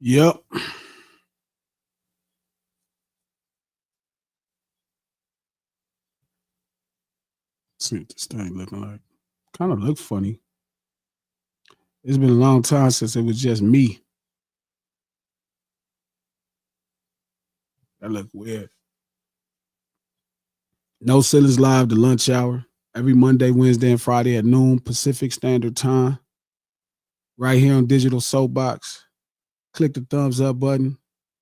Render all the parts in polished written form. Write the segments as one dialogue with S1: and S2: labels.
S1: Yep. See what this thing looking like. Kind of look funny. It's been a long time since it was just me. That look weird. No Ceilings Live, the lunch hour. Every Monday, Wednesday, and Friday at noon Pacific Standard Time. Right here on Digital Soapbox. Click the thumbs up button.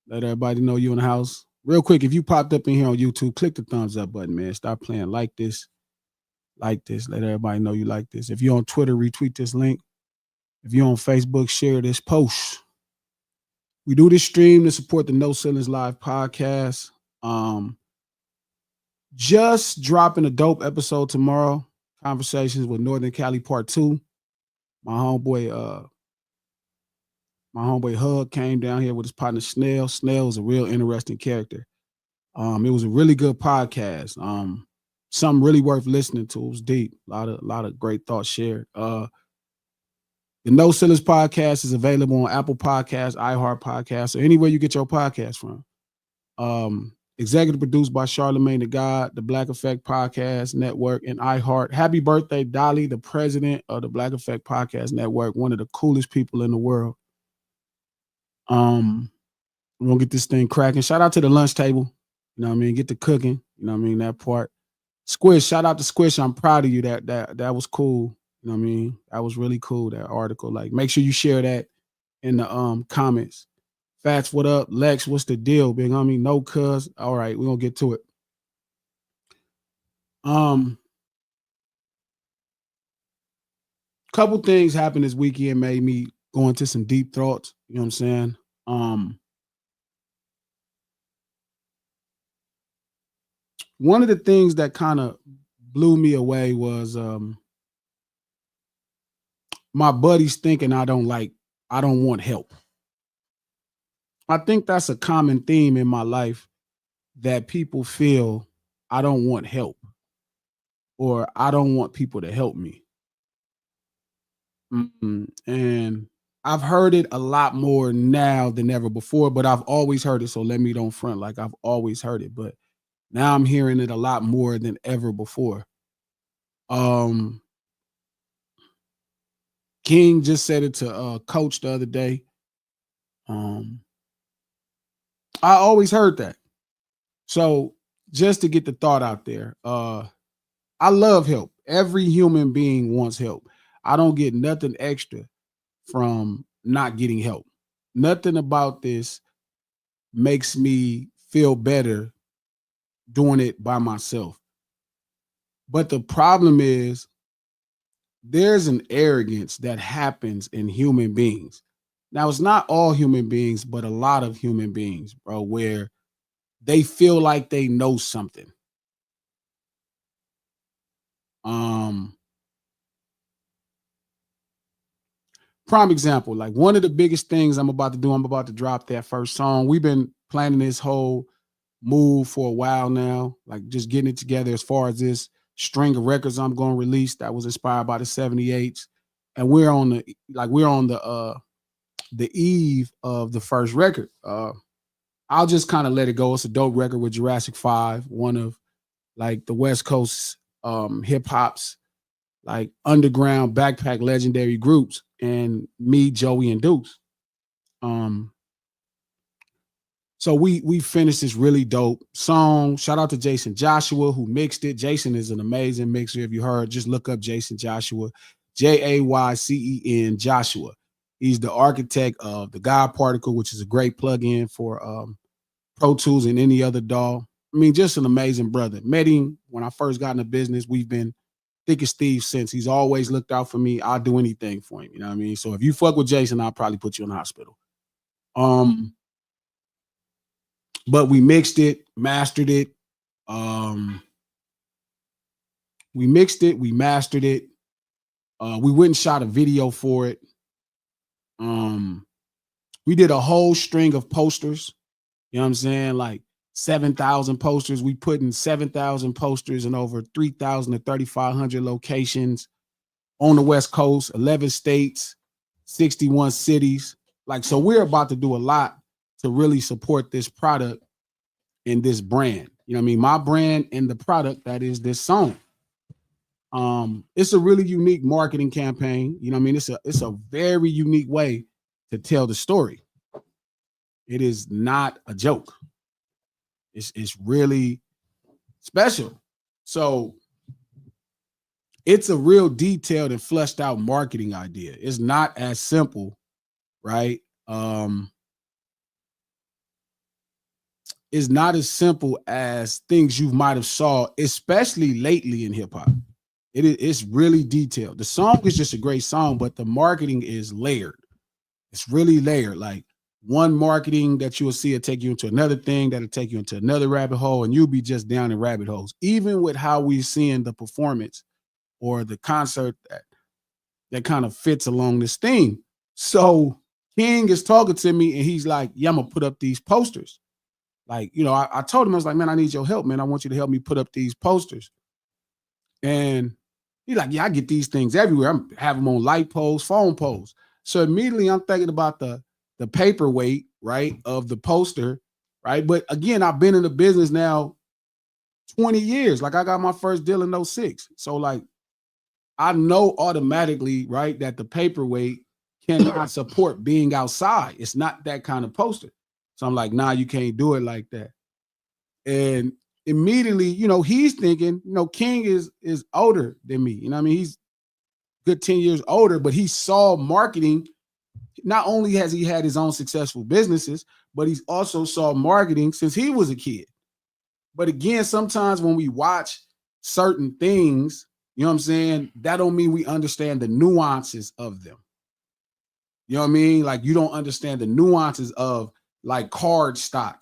S1: Let everybody know you in the house. Real quick, if you popped up in here on YouTube, click the thumbs up button, man. Stop playing like this. Like this. Let everybody know you like this. If you're on Twitter, retweet this link. If you're on Facebook, share this post. We do this stream to support the No Ceilings Live podcast. Just dropping a dope episode tomorrow. Conversations with Northern Cali Part 2. My homeboy Hug came down here with his partner Snell. Snell is a real interesting character. It was a really good podcast. Something really worth listening to. It was deep. A lot of great thoughts shared. The No Ceilings podcast is available on Apple Podcasts, iHeart Podcasts, or anywhere you get your podcast from. Executive produced by Charlemagne the God, the Black Effect Podcast Network, and iHeart. Happy birthday, Dolly, the president of the Black Effect Podcast Network, one of the coolest people in the world. We're gonna get this thing cracking. Shout out to the lunch table. You know what I mean? Get to cooking. You know what I mean? That part. Squish, shout out to Squish. I'm proud of you. That was cool. You know what I mean? That was really cool, that article. Like, make sure you share that in the comments. Fats, what up? Lex, what's the deal, big homie? No cuz. All right, we're gonna get to it. Couple things happened this weekend made me go into some deep thoughts. You know what I'm saying? One of the things that kind of blew me away was my buddies thinking I don't want help. I think that's a common theme in my life, that people feel I don't want help or I don't want people to help me. And I've heard it a lot more now than ever before, but I've always heard it. So let me don't front like I've always heard it, but now I'm hearing it a lot more than ever before. King just said it to Coach the other day. I always heard that. So just to get the thought out there, I love help. Every human being wants help. I don't get nothing extra from not getting help. Nothing about this makes me feel better doing it by myself. But the problem is there's an arrogance that happens in human beings. Now, it's not all human beings, but a lot of human beings, bro, where they feel like they know something. Prime example, like one of the biggest things I'm about to drop that first song. We've been planning this whole move for a while now, like just getting it together as far as this string of records I'm going to release that was inspired by the 78s. And we're on the eve of the first record. I'll just kind of let it go. It's a dope record with Jurassic 5, one of like the West Coast hip hop's like underground backpack legendary groups, and me, Joey, and Deuce. So we finished this really dope song. Shout out to Jason Joshua who mixed it. Jason is an amazing mixer. If you heard, just look up Jason Joshua, Jaycen Joshua. He's the architect of the God Particle, which is a great plugin for Pro Tools and any other DAW. I mean, just an amazing brother. Met him when I first got into business. We've been thick as thieves since. He's always looked out for me. I'll do anything for him. You know what I mean? So if you fuck with Jason, I'll probably put you in the hospital. But we mixed it, mastered it. We mixed it, we mastered it. We went and shot a video for it. We did a whole string of posters. You know what I'm saying? Like 7,000 posters. We put in 7,000 posters in over 3,000 to 3,500 locations on the West Coast, 11 states, 61 cities. Like, so we're about to do a lot to really support this product and this brand. You know what I mean? My brand and the product that is this song. It's a really unique marketing campaign. You know what I mean? It's a very unique way to tell the story. It is not a joke. It's really special. So it's a real detailed and fleshed out marketing idea. It's not as simple, right? It's not as simple as things you might have saw, especially lately in hip hop. It's really detailed. The song is just a great song, but the marketing is layered. It's really layered. Like one marketing that you will see will take you into another thing that'll take you into another rabbit hole, and you'll be just down in rabbit holes. Even with how we're seeing the performance or the concert that kind of fits along this theme. So King is talking to me and he's like, yeah, I'm gonna put up these posters. Like, you know, I told him, I was like, man, I need your help, man. I want you to help me put up these posters. And he's like, yeah, I get these things everywhere. I'm have them on light poles, phone poles. So immediately I'm thinking about the paperweight, right, of the poster, right? But again, I've been in the business now 20 years. Like I got my first deal in 06. So like I know automatically, right, that the paperweight cannot support being outside. It's not that kind of poster. So I'm like, nah, you can't do it like that. And immediately, you know, he's thinking, you know, King is older than me. You know what I mean? He's good 10 years older, but he saw marketing. Not only has he had his own successful businesses, but he's also saw marketing since he was a kid. But again, sometimes when we watch certain things, you know what I'm saying, that don't mean we understand the nuances of them. You know what I mean? Like you don't understand the nuances of like card stock,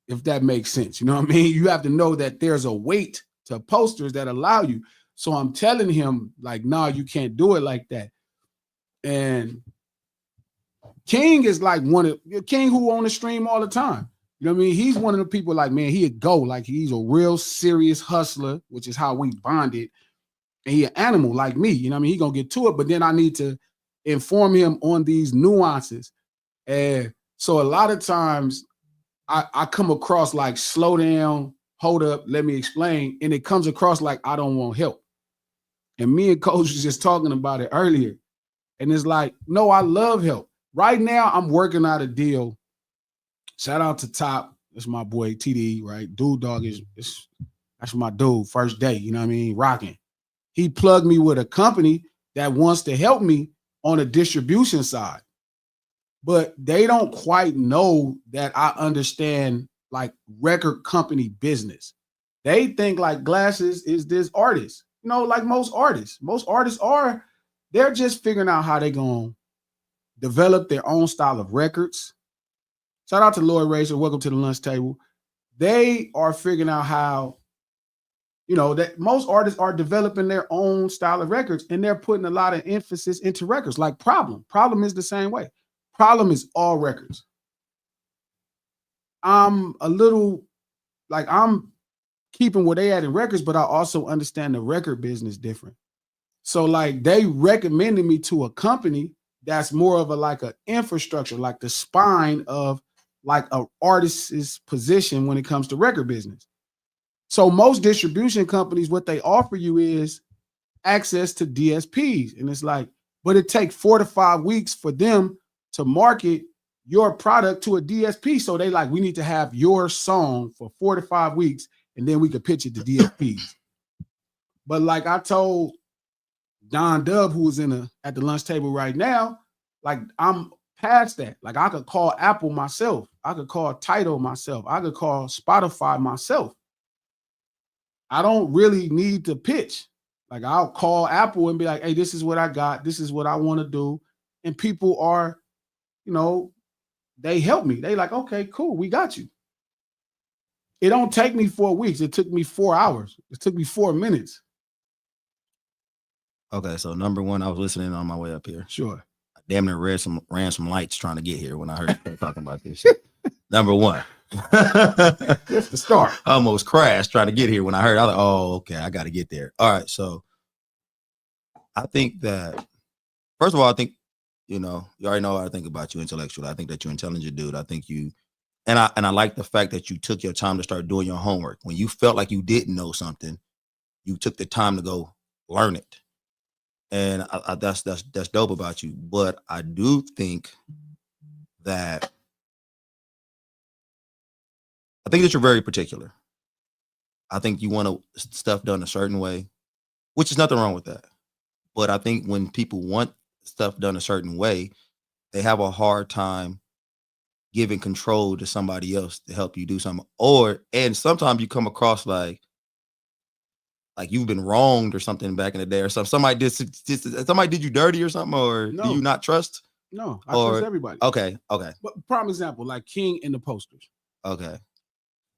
S1: if that makes sense. You know what I mean? You have to know that there's a weight to posters that allow you. So I'm telling him like, nah, you can't do it like that. And King is like King who on the stream all the time. You know what I mean? He's one of the people like, man, he'd go like he's a real serious hustler, which is how we bonded. And he an animal like me. You know what I mean? He gonna get to it, but then I need to inform him on these nuances. And so a lot of times I come across like slow down, hold up, let me explain. And it comes across like I don't want help. And me and Coach was just talking about it earlier. And it's like, no, I love help. Right now, I'm working out a deal. Shout out to Top. That's my boy TD, right? Dude Dog that's my dude, first day, you know what I mean? Rocking. He plugged me with a company that wants to help me on a distribution side. But they don't quite know that I understand like record company business. They think like Glasses is this artist, you know, like most artists. Most artists are, they're just figuring out how they're going to develop their own style of records. Shout out to Lloyd Razor. Welcome to the lunch table. They are figuring out how, you know, that most artists are developing their own style of records and they're putting a lot of emphasis into records like Problem. Problem is the same way. Problem is all records. I'm a little like I'm keeping where they at in records, but I also understand the record business different. So like they recommended me to a company that's more of a like an infrastructure, like the spine of like an artist's position when it comes to record business. So most distribution companies, what they offer you is access to DSPs. And it's like, but it takes 4 to 5 weeks for them to market your product to a DSP. So they like, we need to have your song for 4 to 5 weeks, and then we could pitch it to DSPs. But like I told Don Dub, who is at the lunch table right now, like I'm past that. Like I could call Apple myself. I could call Tidal myself. I could call Spotify myself. I don't really need to pitch. Like I'll call Apple and be like, hey, this is what I got. This is what I want to do. And people are, you know, they help me. They like, okay, cool. We got you. It don't take me 4 weeks. It took me 4 hours. It took me 4 minutes.
S2: Okay, so number one, I was listening on my way up here.
S1: Sure.
S2: I damn near ran some lights trying to get here when I heard you talking about this shit. Number one.
S1: That's the start.
S2: I almost crashed trying to get here when I heard. I was like, oh, okay, I got to get there. All right, so I think that, first of all, I think You know, you already know what I think about you intellectually. I think that you're an intelligent dude. I think you, and I like the fact that you took your time to start doing your homework. When you felt like you didn't know something, you took the time to go learn it. And that's dope about you. But I do think that you're very particular. I think you want stuff done a certain way, which is nothing wrong with that. But I think when people want stuff done a certain way, they have a hard time giving control to somebody else to help you do something. And sometimes you come across like you've been wronged or something back in the day or something. Somebody did you dirty or something, or do you not trust?
S1: No, I trust everybody.
S2: Okay.
S1: But prime example, like King in the posters.
S2: Okay.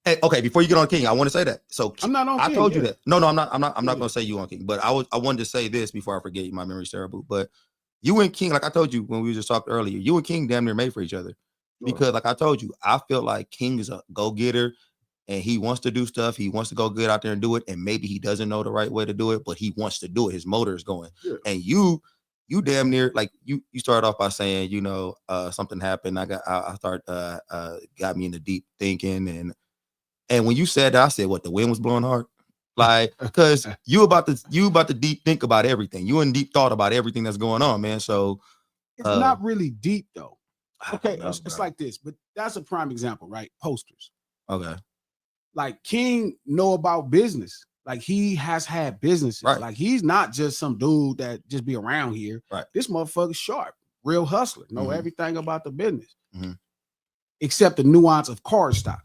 S2: Hey, okay, before you get on King, I want to say that. So
S1: I'm not on King.
S2: I told you that. No, I'm not going to say you on King, but I wanted to say this before I forget. My memory's terrible. But you and King, like I told you when we just talked earlier, you and King damn near made for each other. Because like I told you, I feel like King is a go-getter and he wants to do stuff. He wants to go get out there and do it. And maybe he doesn't know the right way to do it, but he wants to do it. His motor is going. Yeah. And you damn near, like you started off by saying, you know, something happened. Got me into deep thinking. And when you said that, I said, what, the wind was blowing hard? Like, because you about to deep think about everything. You in deep thought about everything that's going on, man. So
S1: it's not really deep though. Okay, it's like this, but that's a prime example, right? Posters.
S2: Okay.
S1: Like King know about business. Like he has had businesses. Right. Like he's not just some dude that just be around here.
S2: Right.
S1: This motherfucker's sharp, real hustler, know everything about the business, except the nuance of card stock.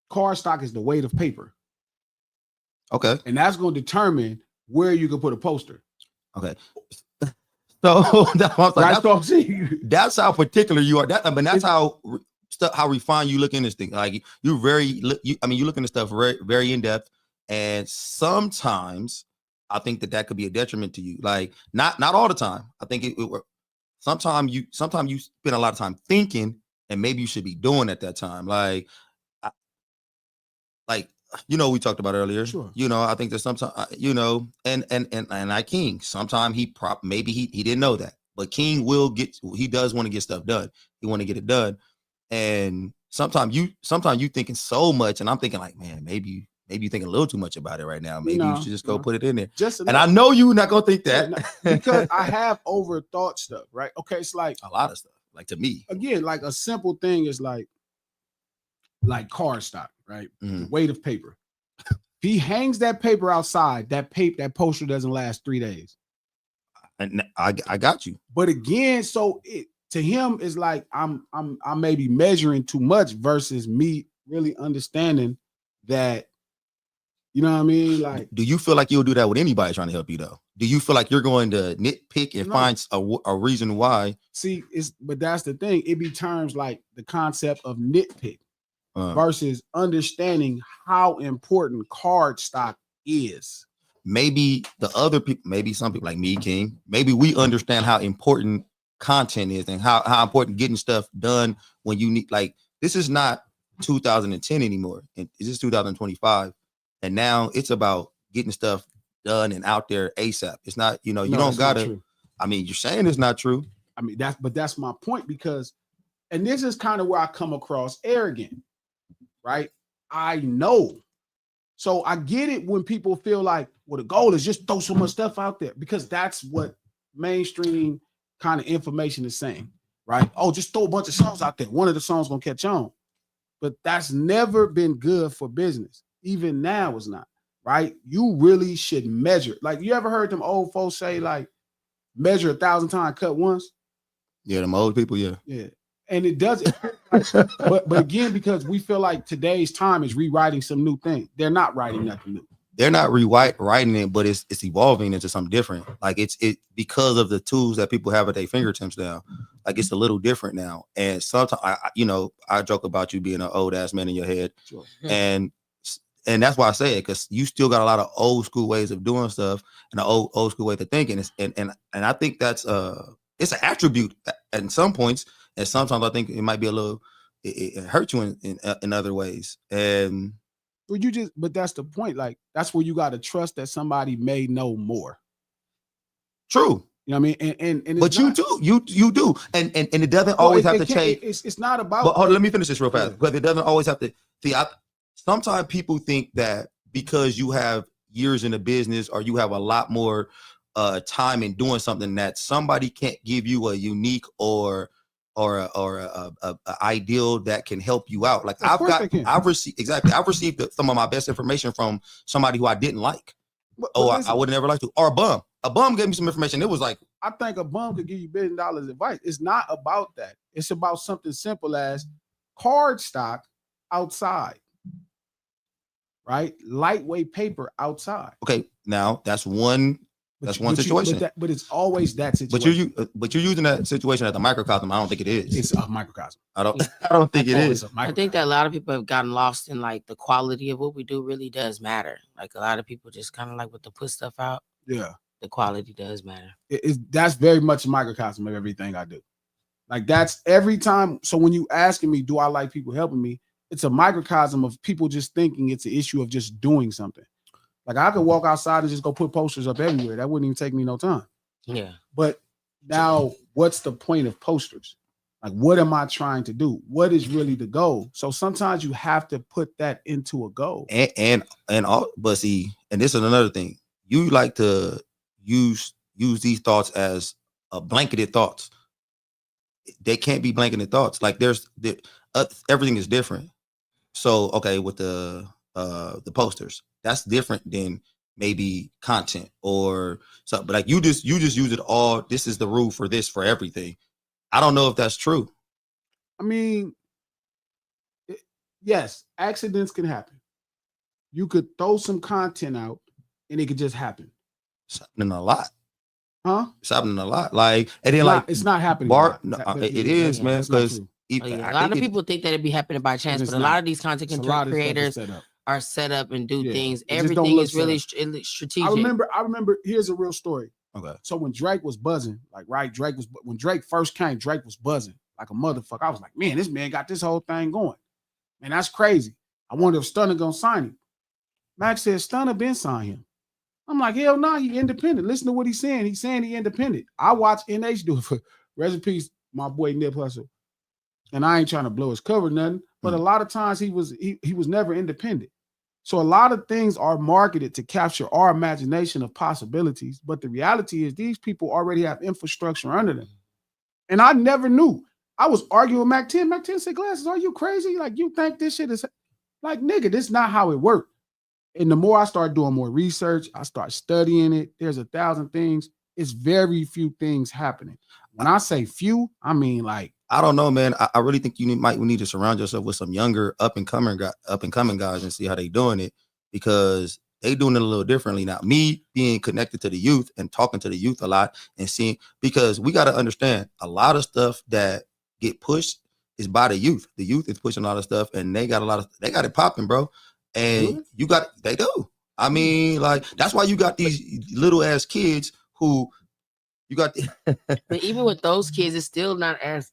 S1: Card stock is the weight of paper.
S2: Okay.
S1: And that's going to determine where you can put a poster.
S2: Okay. So that's how particular you are. That's how refined you look in this thing. Like you look into stuff very, very in depth. And sometimes I think that could be a detriment to you. Like not all the time. I think sometimes you spend a lot of time thinking, and maybe you should be doing at that time. We talked about earlier. Sure. I think that sometimes, and like King, sometimes maybe he didn't know that, but King he does want to get stuff done. He want to get it done. And sometimes you thinking so much, and I'm thinking like, man, maybe you thinking a little too much about it right now. Maybe you should just go put it in there. And I know you're not going to think that.
S1: Because I have overthought stuff, right? Okay. It's like
S2: a lot of stuff. Like to me.
S1: Again, like a simple thing is like card stock, right? The weight of paper. If he hangs that paper outside, that poster doesn't last 3 days.
S2: And I got you.
S1: But again, so to him is like I may be measuring too much versus me really understanding that. You know what I mean? Like,
S2: do you feel like you'll do that with anybody trying to help you though? Do you feel like you're going to nitpick and find a reason why?
S1: See, but that's the thing. It be terms like the concept of nitpick versus understanding how important card stock is.
S2: Maybe the other people, maybe some people like me, King, maybe we understand how important content is and how important getting stuff done when you need, like, this is not 2010 anymore. This is 2025. And now it's about getting stuff done and out there ASAP. It's not, you don't gotta, I mean, you're saying it's not true.
S1: I mean, that's my point, because, and this is kind of where I come across arrogant, right? I know. So I get it when people feel like, well, the goal is just throw so much stuff out there, because that's what mainstream kind of information is saying, right? Oh, just throw a bunch of songs out there. One of the songs gonna catch on. But that's never been good for business. Even now it's not, right? You really should measure. Like, you ever heard them old folks say, like, measure 1,000 times, cut once?
S2: Yeah, them old people, yeah.
S1: Yeah. And it does. but again, because we feel like today's time is rewriting some new thing. They're not writing nothing new.
S2: They're not rewriting it, but it's evolving into something different. Like it because of the tools that people have at their fingertips now. Like it's a little different now. And sometimes I joke about you being an old ass man in your head. Sure. And that's why I say it, because you still got a lot of old school ways of doing stuff and an old school way of thinking. And I think that's it's an attribute at some points, and sometimes I think it might be a little it hurts you in other ways. And
S1: but that's the point. Like, that's where you got to trust that somebody may know more.
S2: True.
S1: You know what I mean? And
S2: but you do, you do, and it doesn't
S1: well,
S2: always have to change.
S1: It's not about.
S2: But hold on, let me finish this real fast,
S1: Yeah.
S2: because it doesn't always have to. See, sometimes people think that because you have years in the business or you have a lot more time in doing something, that somebody can't give you a unique or a ideal that can help you out. Like I've received some of my best information from somebody who I didn't like. I would never like to. Or a bum gave me some information. It was like,
S1: I think a bum could give you $1 billion advice. It's not about that. It's about something simple as card stock outside, right? Lightweight paper outside.
S2: Okay, now that's one situation.
S1: But it's always that situation.
S2: But you're using that situation as a microcosm. I don't think it is.
S1: It's a microcosm.
S2: I don't think it is.
S3: I think that a lot of people have gotten lost in like the quality of what we do really does matter. Like a lot of people just kind of like with the put stuff out.
S1: Yeah.
S3: The quality does matter.
S1: That's very much a microcosm of everything I do. Like that's every time. So when you asking me, do I like people helping me? It's a microcosm of people just thinking it's an issue of just doing something. Like I could walk outside and just go put posters up everywhere. That wouldn't even take me no time.
S3: Yeah.
S1: But now what's the point of posters? Like, what am I trying to do? What is really the goal? So sometimes you have to put that into a goal.
S2: But see, and this is another thing. You like to use these thoughts as blanketed thoughts. They can't be blanketed thoughts. Like everything is different. So okay, with the posters, that's different than maybe content or something. But like you just use it all. This is the rule for this for everything. I don't know if that's true.
S1: I mean, yes, accidents can happen. You could throw some content out and it could just happen.
S2: It's happening a lot.
S1: Huh?
S2: It's happening a lot. Like, and then
S1: it's not happening.
S2: It is, man. Because
S3: a lot of people think that it'd be happening by chance, but a lot of these content creators are set up and do things. Everything is really strategic.
S1: I remember. Here's a real story.
S2: Okay.
S1: So when Drake was buzzing, when Drake first came, Drake was buzzing like a motherfucker. I was like, man, this man got this whole thing going. Man, that's crazy. I wonder if Stunner gonna sign him. Max said Stunner been signed him. I'm like, hell no, he independent. Listen to what he's saying. He's saying he independent. I watch NH do it for rest in peace, my boy Nip Hustle. And I ain't trying to blow his cover, nothing. But a lot of times he was never independent. So a lot of things are marketed to capture our imagination of possibilities. But the reality is these people already have infrastructure under them. And I never knew. I was arguing with Mac 10. Mac 10 said, Glasses, are you crazy? Like, you think this shit is like, nigga, this is not how it worked. And the more I start doing more research, I start studying it. There's 1,000 things. It's very few things happening. When I say few, I mean like,
S2: I don't know, man. I really think you need to surround yourself with some younger up and coming guys and see how they doing it, because they doing it a little differently now. Me being connected to the youth and talking to the youth a lot and seeing, because we got to understand a lot of stuff that get pushed is by the youth. The youth is pushing a lot of stuff, and they got it popping, bro. And they do. I mean, like that's why you got these little ass kids who you got.
S3: But even with those kids, it's still not as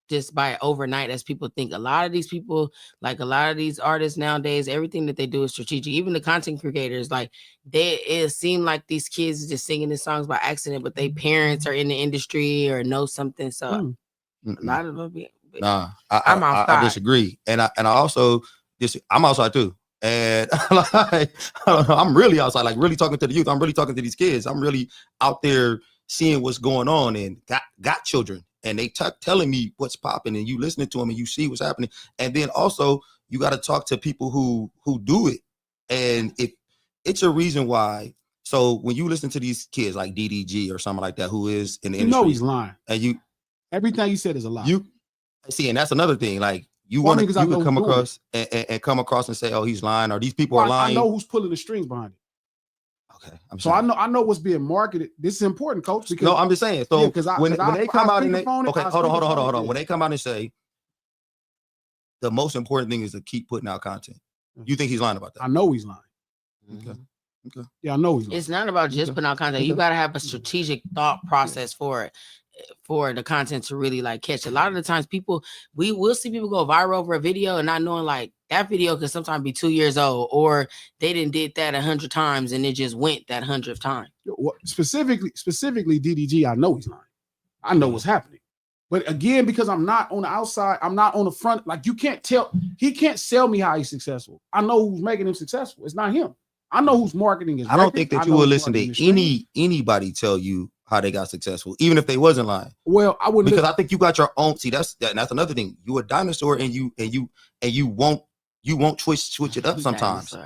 S3: just by overnight as people think. A lot of these people, like a lot of these artists nowadays, everything that they do is strategic. Even the content creators, like it seemed like these kids are just singing these songs by accident, but their parents are in the industry or know something. So a lot of them.
S2: I disagree, and I also. I'm outside too. And like, I'm really outside, like really talking to the youth. I'm really talking to these kids. I'm really out there seeing what's going on, and got children, and they telling me what's popping, and you listening to them and you see what's happening. And then also you got to talk to people who do it. And it's a reason why. So when you listen to these kids like DDG or something like that, who is in the industry,
S1: you know he's lying.
S2: And
S1: everything you said is a lie.
S2: You see, and that's another thing. Like, you want to come across and come across and say, "Oh, he's lying," or "These people are lying."
S1: I know who's pulling the strings behind it.
S2: Okay,
S1: I know what's being marketed. This is important, Coach. Because,
S2: no, I'm just saying. So when they come out and hold on. When they come out and say the most important thing is to keep putting out content, you think he's lying about that?
S1: I know he's lying.
S2: Okay.
S1: Yeah, I know he's lying.
S3: It's not about just putting out content. You got to have a strategic thought process for it. for the content to really like catch. A lot of the times we will see people go viral over a video and not knowing like that video could sometimes be 2 years old, or they didn't did that 100 times and it just went that 100th time.
S1: Specifically DDG, I know he's lying. I know what's happening. But again, because I'm not on the outside, I'm not on the front, like you can't tell, he can't sell me how he's successful. I know who's making him successful. It's not him. I know who's marketing his
S2: I don't think that you will listen to anybody tell you how they got successful, even if they wasn't lying.
S1: Well, I wouldn't,
S2: because I think you got your own. See, that's another thing. You a dinosaur, and you won't switch it up sometimes.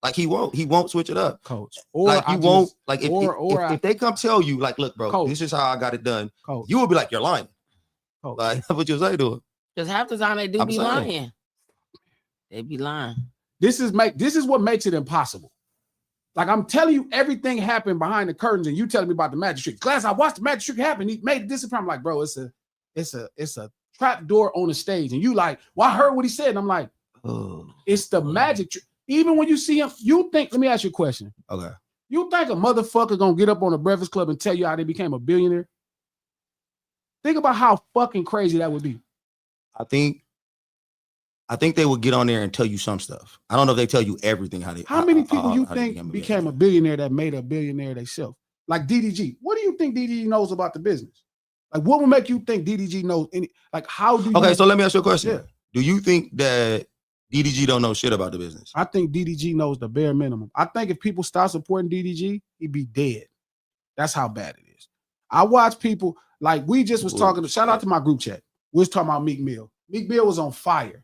S2: Like he won't switch it up,
S1: coach.
S2: Or like you won't like if they come tell you like, look, bro, coach, this is how I got it done. Coach, you will be like, you're lying. Coach. Like that's what you say to him.
S3: Because half the time they do be lying. They be lying.
S1: This is what makes it impossible. Like I'm telling you, everything happened behind the curtains, and you telling me about the magic trick. Glass, I watched the magic trick happen. He made this. I'm like, bro, it's a trap door on the stage, and you like, well, I heard what he said, and I'm like, oh, it's the magic trick. Even when you see him, you think. Let me ask you a question.
S2: Okay.
S1: You think a motherfucker gonna get up on the Breakfast Club and tell you how they became a billionaire? Think about how fucking crazy that would be. I think they would get on there and tell you some stuff. I don't know if they tell you everything. How many people you think became a billionaire that made a billionaire themselves? Like DDG. What do you think DDG knows about the business? Like, what would make you think DDG knows any? Like, how do you? Okay,
S2: so let me ask you a question. Yeah. Do you think that DDG don't know shit about the business?
S1: I think DDG knows the bare minimum. I think if people start supporting DDG, he'd be dead. That's how bad it is. I watch people like we just was talking. Shout out to my group chat. We was talking about Meek Mill. Meek Mill was on fire.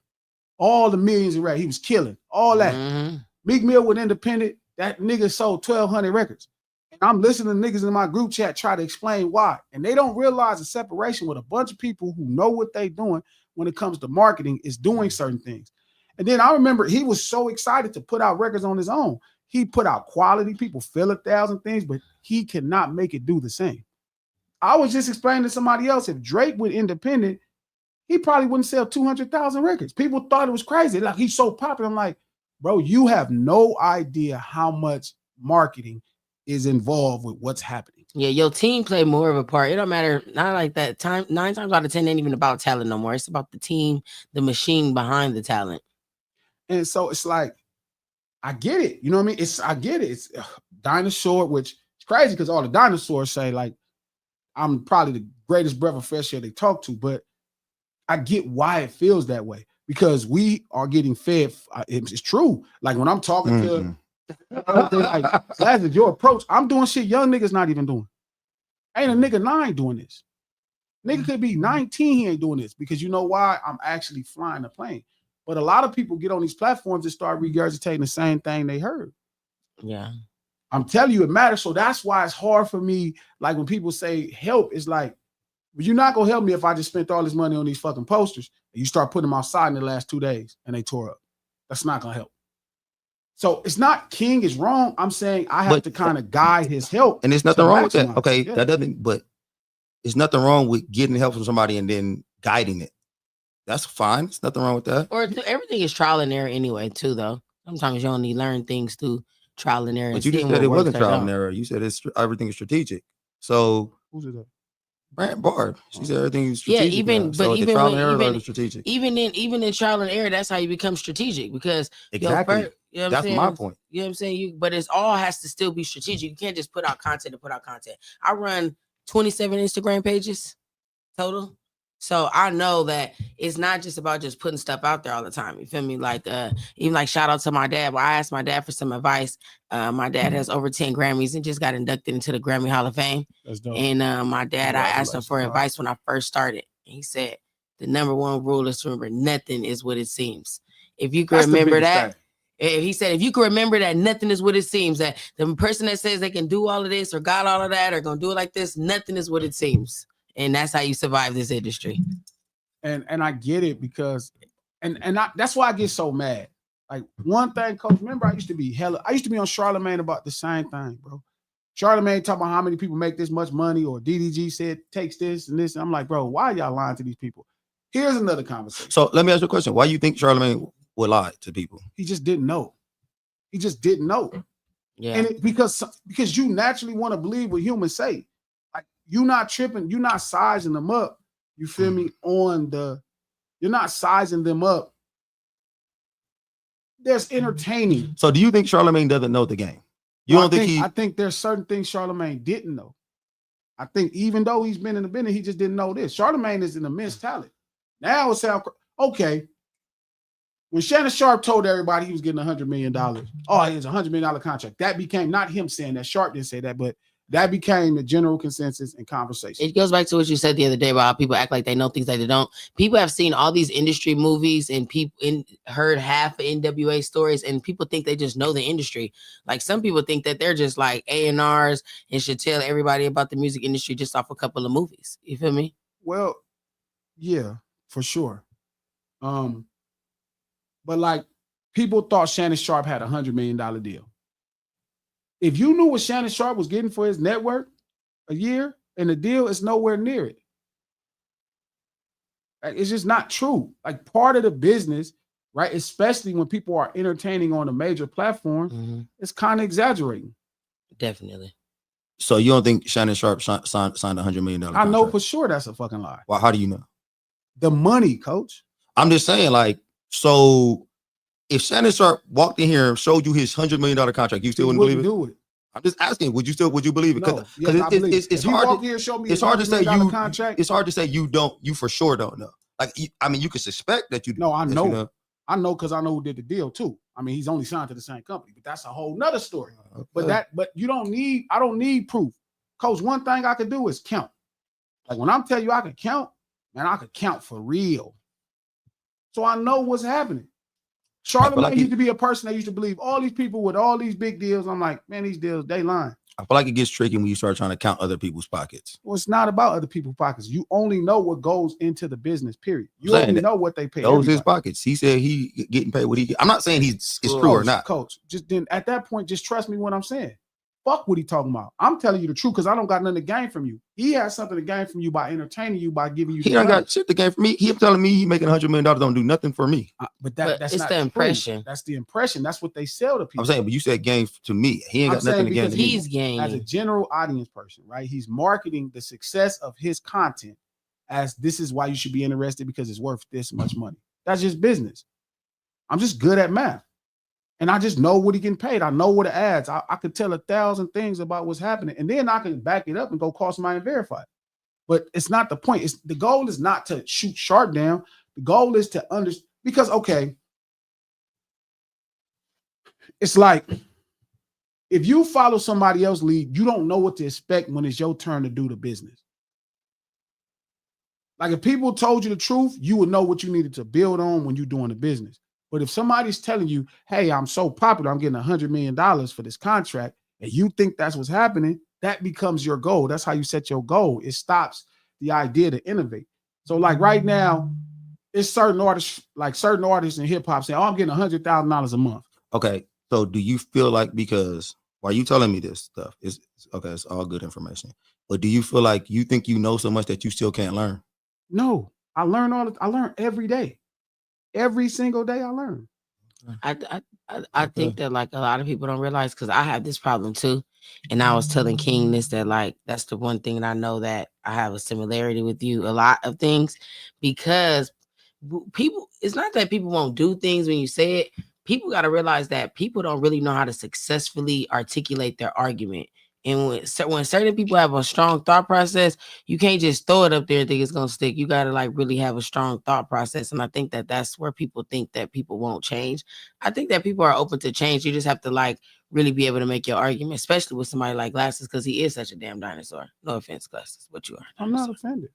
S1: All the millions in rap, he was killing all that. Mm-hmm. Meek Mill with independent. That nigga sold 1,200 records. And I'm listening to niggas in my group chat try to explain why, and they don't realize the separation with a bunch of people who know what they doing when it comes to marketing is doing certain things. And then I remember he was so excited to put out records on his own. He put out quality, people feel 1,000 things, but he cannot make it do the same. I was just explaining to somebody else, if Drake went independent, he probably wouldn't sell 200,000 records. People thought it was crazy. Like, he's so popular. I'm like, bro, you have no idea how much marketing is involved with what's happening.
S3: Yeah, your team play more of a part. It don't matter. Not like that. 9 times out of 10 ain't even about talent no more. It's about the team, the machine behind the talent.
S1: And so it's like, I get it. You know what I mean? I get it. It's dinosaur, which is crazy because all the dinosaurs say, like, I'm probably the greatest breath of fresh air they talk to, but I get why it feels that way, because we are getting fed. It's true. Like when I'm talking to, like, that's your approach. I'm doing shit young niggas not even doing. Ain't a nigga 9 doing this. Nigga could be 19, he ain't doing this, because you know why? I'm actually flying the plane. But a lot of people get on these platforms and start regurgitating the same thing they heard.
S3: Yeah.
S1: I'm telling you, it matters. So that's why it's hard for me. Like when people say help, it's like, but you're not gonna help me if I just spent all this money on these fucking posters and you start putting them outside in the last 2 days and they tore up. That's not gonna help. So it's not King is wrong. I'm saying I have to kind of guide his help.
S2: And there's nothing wrong with that. Okay, yeah. That doesn't, but there's nothing wrong with getting help from somebody and then guiding it. That's fine. There's nothing wrong with that.
S3: Or everything is trial and error anyway, too, though. Sometimes you only learn things through trial and error.
S2: But you just said it wasn't trial and error. You said everything is strategic. So
S1: who's it?
S2: Brand Barb. She said everything is strategic.
S3: Yeah, even
S2: strategic.
S3: Even in trial and error, that's how you become strategic, because
S2: exactly. You know that's my point.
S3: You know what I'm saying? But it's all has to still be strategic. You can't just put out content to put out content. I run 27 Instagram pages total. So I know that it's not just about just putting stuff out there all the time. You feel me? Like even like shout out to my dad. Well, I asked my dad for some advice. My dad has over 10 Grammys and just got inducted into the Grammy Hall of Fame.
S1: That's dope.
S3: And my dad, I asked him for advice when I first started. And he said, the number one rule is to remember nothing is what it seems. If you can remember that, he said, if you can remember that nothing is what it seems, that the person that says they can do all of this or got all of that or gonna do it like this, nothing is what it seems. And that's how you survive this industry.
S1: And I get it, because that's why I get so mad. Like one thing, coach, remember I used to be on Charlemagne about the same thing, bro. Charlemagne talking about how many people make this much money, or DDG said takes this and this. And I'm like, bro, why are y'all lying to these people? Here's another conversation.
S2: So let me ask you a question. Why do you think Charlemagne would lie to people?
S1: He just didn't know. He just didn't know.
S3: Yeah.
S1: And because you naturally want to believe what humans say. Like you not tripping, you're not sizing them up. You feel me? You're not sizing them up. There's entertaining.
S2: So do you think Charlamagne doesn't know the game?
S1: I think there's certain things Charlamagne didn't know. I think even though he's been in the business, he just didn't know this. Charlamagne is an immense talent. Now it sounds okay. When Shannon Sharp told everybody he was getting $100 million, oh, it's a $100 million contract. That became not him saying that. Sharp didn't say that, but that became the general consensus and conversation.
S3: It goes back to what you said the other day about how people act like they know things that they don't. People have seen all these industry movies and heard half of NWA stories, and people think they just know the industry. Like some people think that they're just like A&Rs and should tell everybody about the music industry just off a couple of movies. You feel me?
S1: Well, yeah, for sure. But like people thought Shannon Sharp had a $100 million deal. If you knew what Shannon Sharp was getting for his network a year and the deal is nowhere near it. It's just not true. Like part of the business, right? Especially when people are entertaining on a major platform, it's kind of exaggerating.
S3: Definitely.
S2: So you don't think Shannon Sharp signed a $100 million contract?
S1: I know for sure that's a fucking lie.
S2: Well, how do you know?
S1: The money, coach.
S2: I'm just saying, like, so if Shannon Sharp walked in here and showed you his $100 million contract, you still wouldn't believe it?
S1: Do it.
S2: I'm just asking, would you believe it?
S1: No,
S2: Because it's hard to say
S1: contract.
S2: It's hard to say you for sure don't know. Like, I mean, you could suspect that you do.
S1: No, I know. I know because I know who did the deal too. I mean, he's only signed to the same company, but that's a whole nother story.
S2: Okay.
S1: But I don't need proof. Coach, one thing I could do is count. Like when I'm telling you I can count, man, I could count for real. So I know what's happening. Charlamagne used to be a person that used to believe all these people with all these big deals. I'm like, man, these deals, they lying.
S2: I feel like it gets tricky when you start trying to count other people's pockets.
S1: Well, it's not about other people's pockets. You only know what goes into the business, period. You only know what they pay.
S2: Those his pockets. He said he getting paid what he get. I'm not saying it's true or not.
S1: Coach, just then at that point, just trust me when I'm saying. Fuck what he talking about. I'm telling you the truth because I don't got nothing to gain from you. He has something to gain from you by entertaining you, by giving you.
S2: He don't got shit to gain from me. He telling me he making $100 million don't do nothing for me.
S1: But that's
S3: it's
S1: not
S3: the impression.
S1: That's the impression. That's what they sell to people.
S2: I'm saying, but you said gain to me. He ain't got nothing to gain to me.
S3: He's gaining
S1: as a general audience person, right? He's marketing the success of his content as this is why you should be interested because it's worth this much money. That's just business. I'm just good at math. And I just know what he getting paid. I know what it adds. I could tell 1,000 things about what's happening. And then I can back it up and go call somebody and verify it. But it's not the point. The goal is not to shoot Sharp down. The goal is to understand. Because, okay, it's like if you follow somebody else's lead, you don't know what to expect when it's your turn to do the business. Like if people told you the truth, you would know what you needed to build on when you're doing the business. But if somebody's telling you, hey, I'm so popular, I'm getting $100 million for this contract, and you think that's what's happening, that becomes your goal. That's how you set your goal. It stops the idea to innovate. So like right now, it's certain artists in hip hop saying, oh, I'm getting $100,000 a month.
S2: Okay. So do you feel like, because why you telling me this stuff? It's okay, it's all good information. But do you feel like you think you know so much that you still can't learn?
S1: No, I learn every day. Every single day I learn.
S3: I think that like a lot of people don't realize, because I have this problem too. And I was telling King this, that like that's the one thing that I know that I have a similarity with you, a lot of things, because people, it's not that people won't do things when you say it. People got to realize that people don't really know how to successfully articulate their argument. And when certain people have a strong thought process, you can't just throw it up there and think it's going to stick. You got to like really have a strong thought process. And I think that that's where people think that people won't change. I think that people are open to change. You just have to like really be able to make your argument, especially with somebody like Glasses, because he is such a damn dinosaur. No offense, Glasses, but you are.
S1: I'm not offended.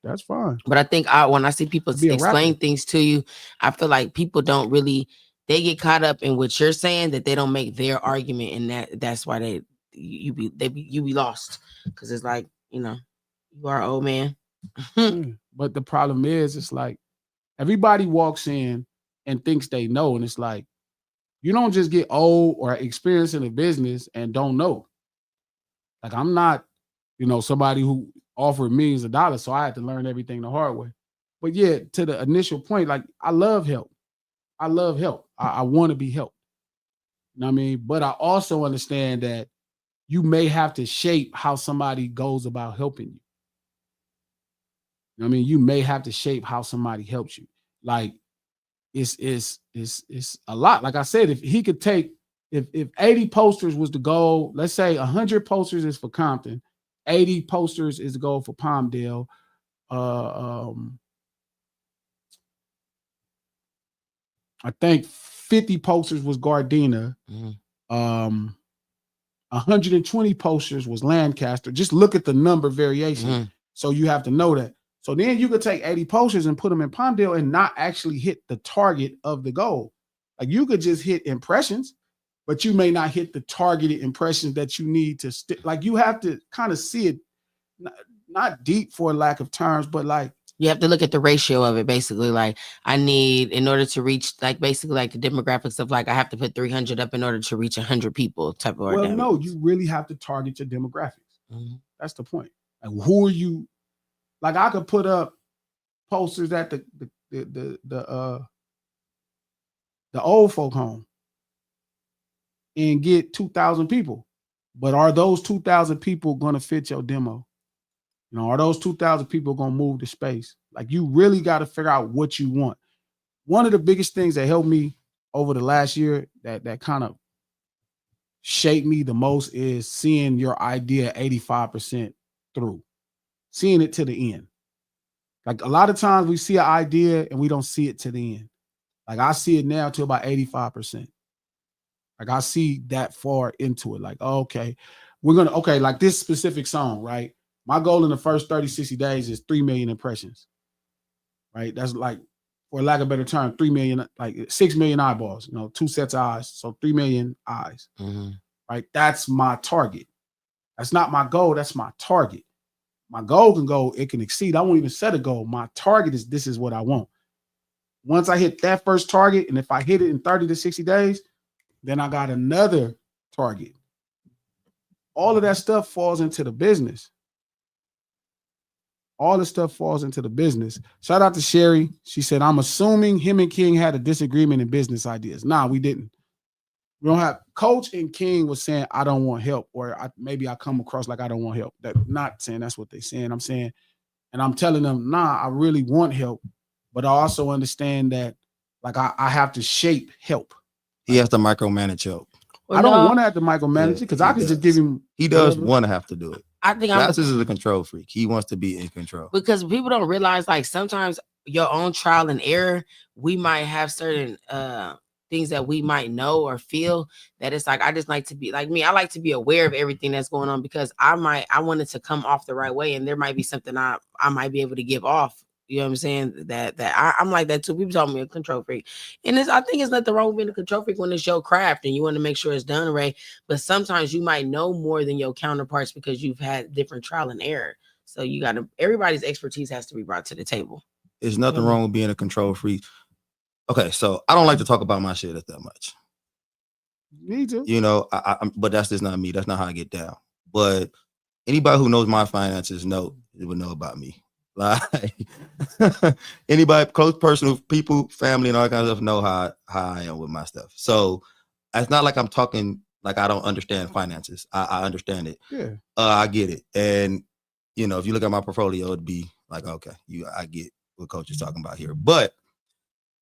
S1: That's fine.
S3: But I think when I see people explain things to you, I feel like people don't really, they get caught up in what you're saying, that they don't make their argument. And that's why you be lost, because it's like, you are an old man.
S1: But the problem is, it's like everybody walks in and thinks they know, and it's like you don't just get old or experienced in a business and don't know. Like I'm not, somebody who offered millions of dollars, so I had to learn everything the hard way. But yeah, to the initial point, like I love help. I want to be helped. You know what I mean? But I also understand that you may have to shape how somebody goes about helping you. I mean, you may have to shape how somebody helps you. Like it's a lot. Like I said, if he could take if 80 posters was the goal, let's say 100 posters is for Compton, 80 posters is the goal for Palmdale. I think 50 posters was Gardena. 120 posters was Lancaster. Just look at the number variation. So you have to know that. So then you could take 80 posters and put them in Palmdale and not actually hit the target of the goal. Like you could just hit impressions, but you may not hit the targeted impressions that you need to stick. Like you have to kind of see it, not deep for lack of terms, but like
S3: you have to look at the ratio of it. Basically, like I need, in order to reach, like basically like the demographics of like I have to put 300 up in order to reach 100 people type of.
S1: Well, no, you really have to target your demographics. That's the point. Like who are you? Like I could put up posters at the old folk home and get 2,000 people, but are those 2,000 people going to fit your demo? You know, are those 2,000 people going to move the space? Like you really got to figure out what you want. One of the biggest things that helped me over the last year that kind of shaped me the most is seeing your idea 85% through, seeing it to the end. Like a lot of times we see an idea and we don't see it to the end. Like I see it now to about 85%. Like I see that far into it. Like, okay, like this specific song, right? My goal in the first 30, 60 days is 3 million impressions, right? That's like, for lack of a better term, 3 million, like 6 million eyeballs, 2 sets of eyes. So 3 million eyes, right? That's my target. That's not my goal. That's my target. My goal can go, it can exceed. I won't even set a goal. My target is, this is what I want. Once I hit that first target, and if I hit it in 30 to 60 days, then I got another target. All of that stuff falls into the business. All this stuff falls into the business. Shout out to Sherry. She said, I'm assuming him and King had a disagreement in business ideas. Nah, we didn't. We don't have. Coach and King was saying, I don't want help, or maybe I come across like I don't want help. Not saying that's what they're saying. I'm saying, and I'm telling them, nah, I really want help, but I also understand that like I have to shape help.
S2: He has to micromanage help.
S1: Well, I don't want to have to micromanage it because I can just give him.
S2: He does want to have to do it.
S3: I think
S2: Glasses is a control freak. He wants to be in control.
S3: Because people don't realize, like sometimes your own trial and error, we might have certain things that we might know or feel that it's like, I just like to be like me. I like to be aware of everything that's going on because I want it to come off the right way. And there might be something I might be able to give off. You know what I'm saying? That I'm like that too. People call me a control freak. And I think it's nothing wrong with being a control freak when it's your craft and you want to make sure it's done right. But sometimes you might know more than your counterparts because you've had different trial and error. So everybody's expertise has to be brought to the table.
S2: There's nothing wrong with being a control freak. Okay, so I don't like to talk about my shit that much.
S1: Me too.
S2: But that's just not me. That's not how I get down. But anybody who knows my finances would know about me. Like anybody, close personal people, family, and all that kind of stuff know how I am with my stuff. So it's not like I'm talking like I don't understand finances. I understand it.
S1: Yeah.
S2: I get it. And if you look at my portfolio, it'd be like, okay, I get what Coach is talking about here. But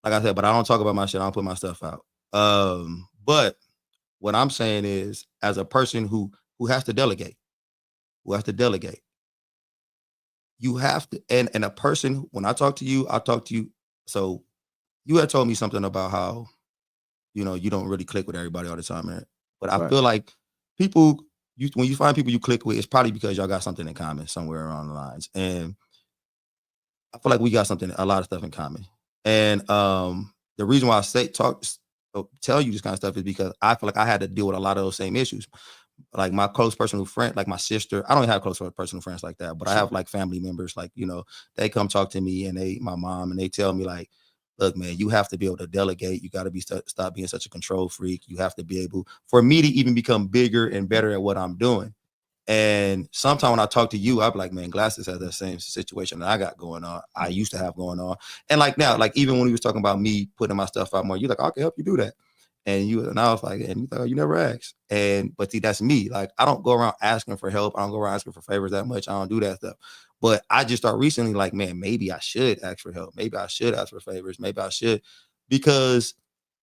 S2: like I said, I don't talk about my shit. I don't put my stuff out. But what I'm saying is, as a person who has to delegate, you have to, and a person, when I talk to you, I'll talk to you. So you had told me something about how, you don't really click with everybody all the time, man. But I feel like people, when you find people you click with, it's probably because y'all got something in common somewhere around the lines. And I feel like we got a lot of stuff in common. And the reason why I tell you this kind of stuff is because I feel like I had to deal with a lot of those same issues. Like my close personal friend, like my sister, I don't have close personal friends like that, but I have like family members, like, they come talk to me and my mom, and they tell me like, look, man, you have to be able to delegate. You got to stop being such a control freak. You have to be able, for me to even become bigger and better at what I'm doing. And sometimes when I talk to you, I'm like, man, Glasses has that same situation that I got going on. I used to have going on. And like now, like even when he was talking about me putting my stuff out more, you're like, I can help you do that. And I was like, and you thought you never asked. But see, that's me. Like, I don't go around asking for help. I don't go around asking for favors that much. I don't do that stuff. But I just started recently, like, man, maybe I should ask for help. Maybe I should ask for favors. Maybe I should, because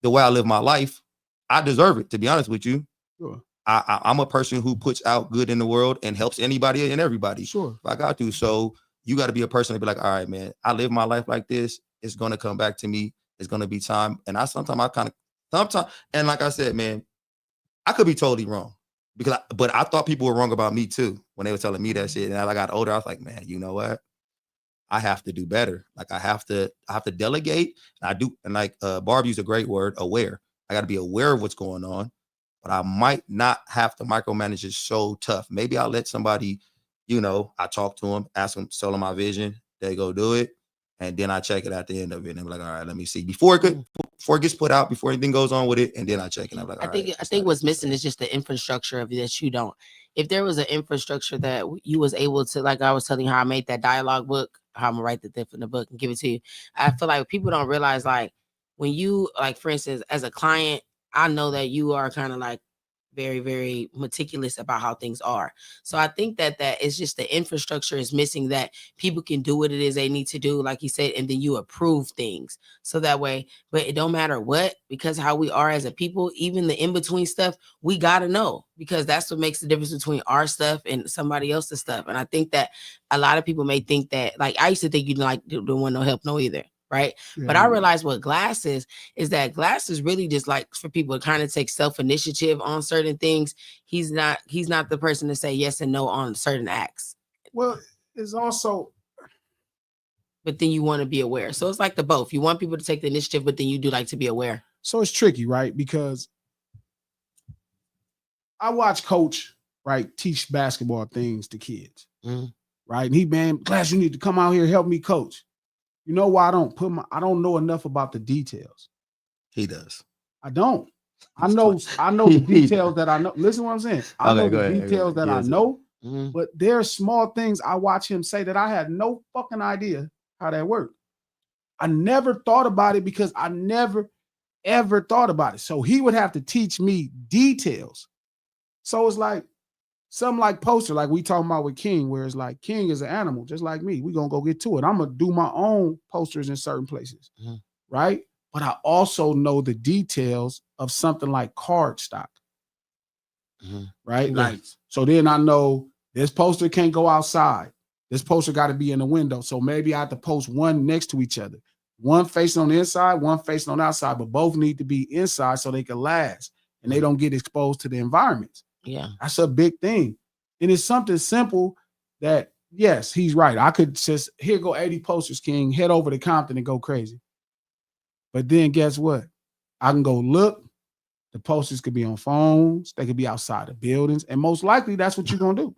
S2: the way I live my life, I deserve it, to be honest with you.
S1: Sure.
S2: I'm a person who puts out good in the world and helps anybody and everybody.
S1: Sure.
S2: If I got to. So you got to be a person to be like, all right, man, I live my life like this. It's going to come back to me. It's going to be time. And sometimes, and like I said, man, I could be totally wrong, but I thought people were wrong about me too when they were telling me that shit. And as I got older, I was like, man, you know what? I have to do better. Like, I have to delegate. And I do. And like Barb used a great word, aware. I got to be aware of what's going on, but I might not have to micromanage it so tough. Maybe I'll let somebody, I talk to them, ask them, tell them my vision. They go do it. And then I check it at the end of it. And I'm like, all right, let me see. Before it gets put out, before anything goes on with it, and then I check it. And I'm like,
S3: I think what's missing is just the infrastructure of it that you don't. If there was an infrastructure that you was able to, like I was telling you how I made that dialogue book, how I'm gonna write the thing in the book and give it to you. I feel like people don't realize, like, when you, like, for instance, as a client, I know that you are kind of like very, very meticulous about how things are. So I think that it's just the infrastructure is missing, that people can do what it is they need to do, like you said, and then you approve things. So that way, but it don't matter what, because how we are as a people, even the in-between stuff, we got to know, because that's what makes the difference between our stuff and somebody else's stuff. And I think that a lot of people may think that, like, I used to think you don't want no help, no either. Right.
S1: Yeah,
S3: but I realized what glass is that glass is really just like for people to kind of take self-initiative on certain things. He's not the person to say yes and no on certain acts.
S1: Well, it's also,
S3: but then you want to be aware. So it's like the both. You want people to take the initiative, but then you do like to be aware.
S1: So it's tricky, right? Because I watch Coach, right, teach basketball things to kids, right? And he, man, Glass, you need to come out here and help me coach. You know why I don't know enough about the details.
S2: He does.
S1: I don't. I know the details that I know. Listen to what I'm saying. I know the details that I know, but there are small things I watch him say that I had no fucking idea how that worked. I never thought about it because I never, ever thought about it. So he would have to teach me details. So it's like something like poster, like we talking about with King, where it's like King is an animal, just like me. We're going to go get to it. I'm going to do my own posters in certain places, right? But I also know the details of something like card stock, right?
S3: Yeah.
S1: Like, so then I know this poster can't go outside. This poster got to be in the window. So maybe I have to post one next to each other. One facing on the inside, one facing on the outside, but both need to be inside so they can last and they don't get exposed to the environment.
S3: Yeah.
S1: That's a big thing. And it's something simple that, yes, he's right. I could just, here go 80 posters, King, head over to Compton and go crazy. But then guess what? I can go look. The posters could be on phones. They could be outside of buildings. And most likely that's what you're going to do.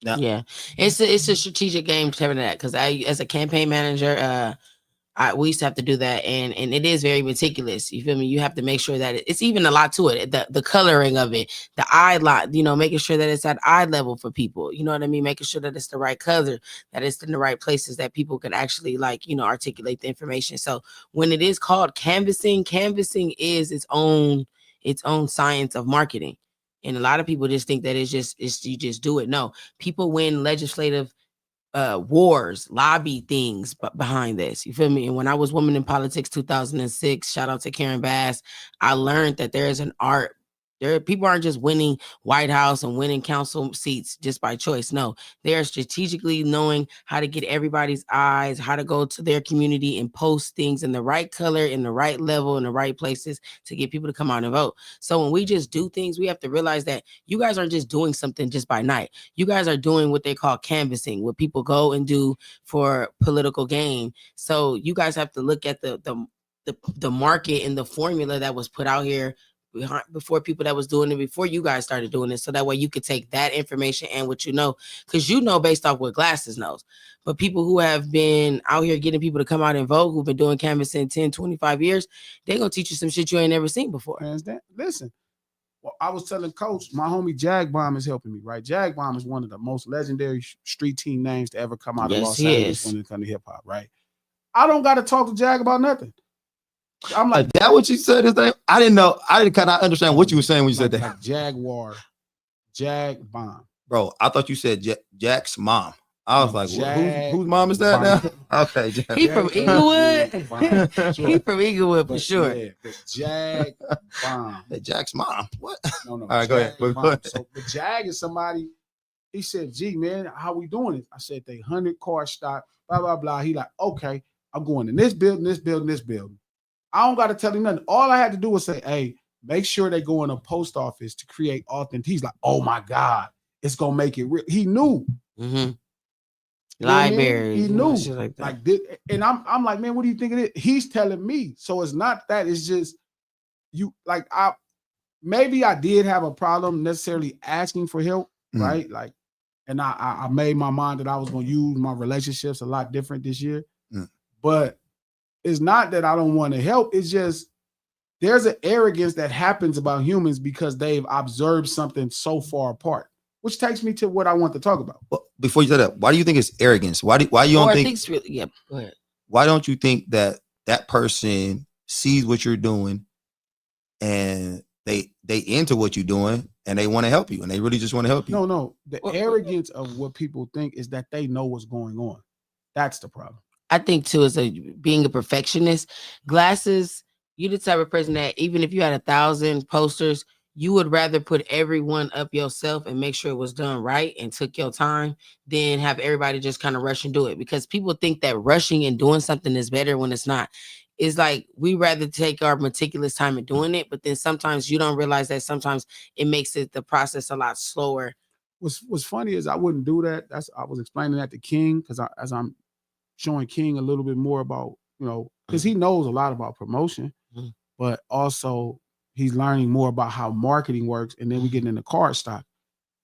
S3: Yeah. It's a strategic game to that, because I, as a campaign manager, we used to have to do that, and it is very meticulous. You feel me? You have to make sure that it's even a lot to it. The coloring of it, the eye lot, making sure that it's at eye level for people. You know what I mean? Making sure that it's the right color, that it's in the right places, that people can actually articulate the information. So when it is called canvassing is its own science of marketing. And a lot of people just think that you just do it. No, people win legislative wars, lobby things behind this. You feel me? And when I was Women in Politics 2006, shout out to Karen Bass, I learned that there is an art. People aren't just winning White House and winning council seats just by choice. No, they are strategically knowing how to get everybody's eyes, how to go to their community and post things in the right color, in the right level, in the right places to get people to come out and vote. So when we just do things, we have to realize that you guys aren't just doing something just by night. You guys are doing what they call canvassing, what people go and do for political gain. So you guys have to look at the market and the formula that was put out here before people that was doing it before you guys started doing it, so that way you could take that information and what because based off what Glasses knows. But people who have been out here getting people to come out and vote, who've been doing canvassing 10, 25 years, they're gonna teach you some shit you ain't never seen before.
S1: Listen, well, I was telling Coach, my homie Jag Bomb is helping me, right? Jag Bomb is one of the most legendary street team names to ever come out of Los Angeles when it comes to hip hop, right? I don't got to talk to Jag about nothing. I'm like,
S2: that what you said his name? I didn't know. I didn't kind of understand what you were saying when you said that.
S1: Like Jaguar, Jag Bomb.
S2: Bro, I thought you said Jack's mom. I was
S1: No,
S2: like,
S1: Jag
S2: whose mom is that
S1: Bomb.
S2: now? Okay, Jack.
S3: He from Inglewood. He from Inglewood for
S1: But
S3: sure.
S1: yeah, but Jag Bomb.
S2: Jack's mom. What?
S1: No.
S2: All right, go ahead.
S1: Bomb. So the Jag is somebody. He said, "Gee, man, how we doing it?" I said, "They 100-car stock, blah blah blah." He like, "Okay, I'm going in this building, this building, this building." I don't got to tell him nothing. All I had to do was say, "Hey, make sure they go in a post office to create authentic." He's like, "Oh my God, it's gonna make it real." He knew.
S3: Mm-hmm.
S1: You know what I mean?
S3: Libraries,
S1: He knew.
S3: Shit like that.
S1: Like this, and I'm like, man, what do you think of it? He's telling me. So it's not that, it's just you like maybe I did have a problem necessarily asking for help, right? Like, and I made my mind that I was gonna use my relationships a lot different this year. But it's not that I don't want to help, it's just there's an arrogance that happens about humans because they've observed something so far apart. Which takes me to what I want to talk about.
S2: Well, before you say that, why do you think it's arrogance? Why you don't think?
S3: It's really, yeah. Go ahead.
S2: Why don't you think that person sees what you're doing, and they into what you're doing, and they want to help you, and they really just want to help you?
S1: No. The arrogance of what people think is that they know what's going on. That's the problem.
S3: I think too, is being a perfectionist. Glasses, you the type of person that even if you had 1,000 posters, you would rather put everyone up yourself and make sure it was done right and took your time than have everybody just kind of rush and do it, because people think that rushing and doing something is better when it's not. It's like we rather take our meticulous time in doing it, but then sometimes you don't realize that sometimes it makes the process a lot slower.
S1: What's funny is I wouldn't do that. I was explaining that to King because as I'm showing King a little bit more about, because he knows a lot about promotion, but also he's learning more about how marketing works, and then we get into card stock.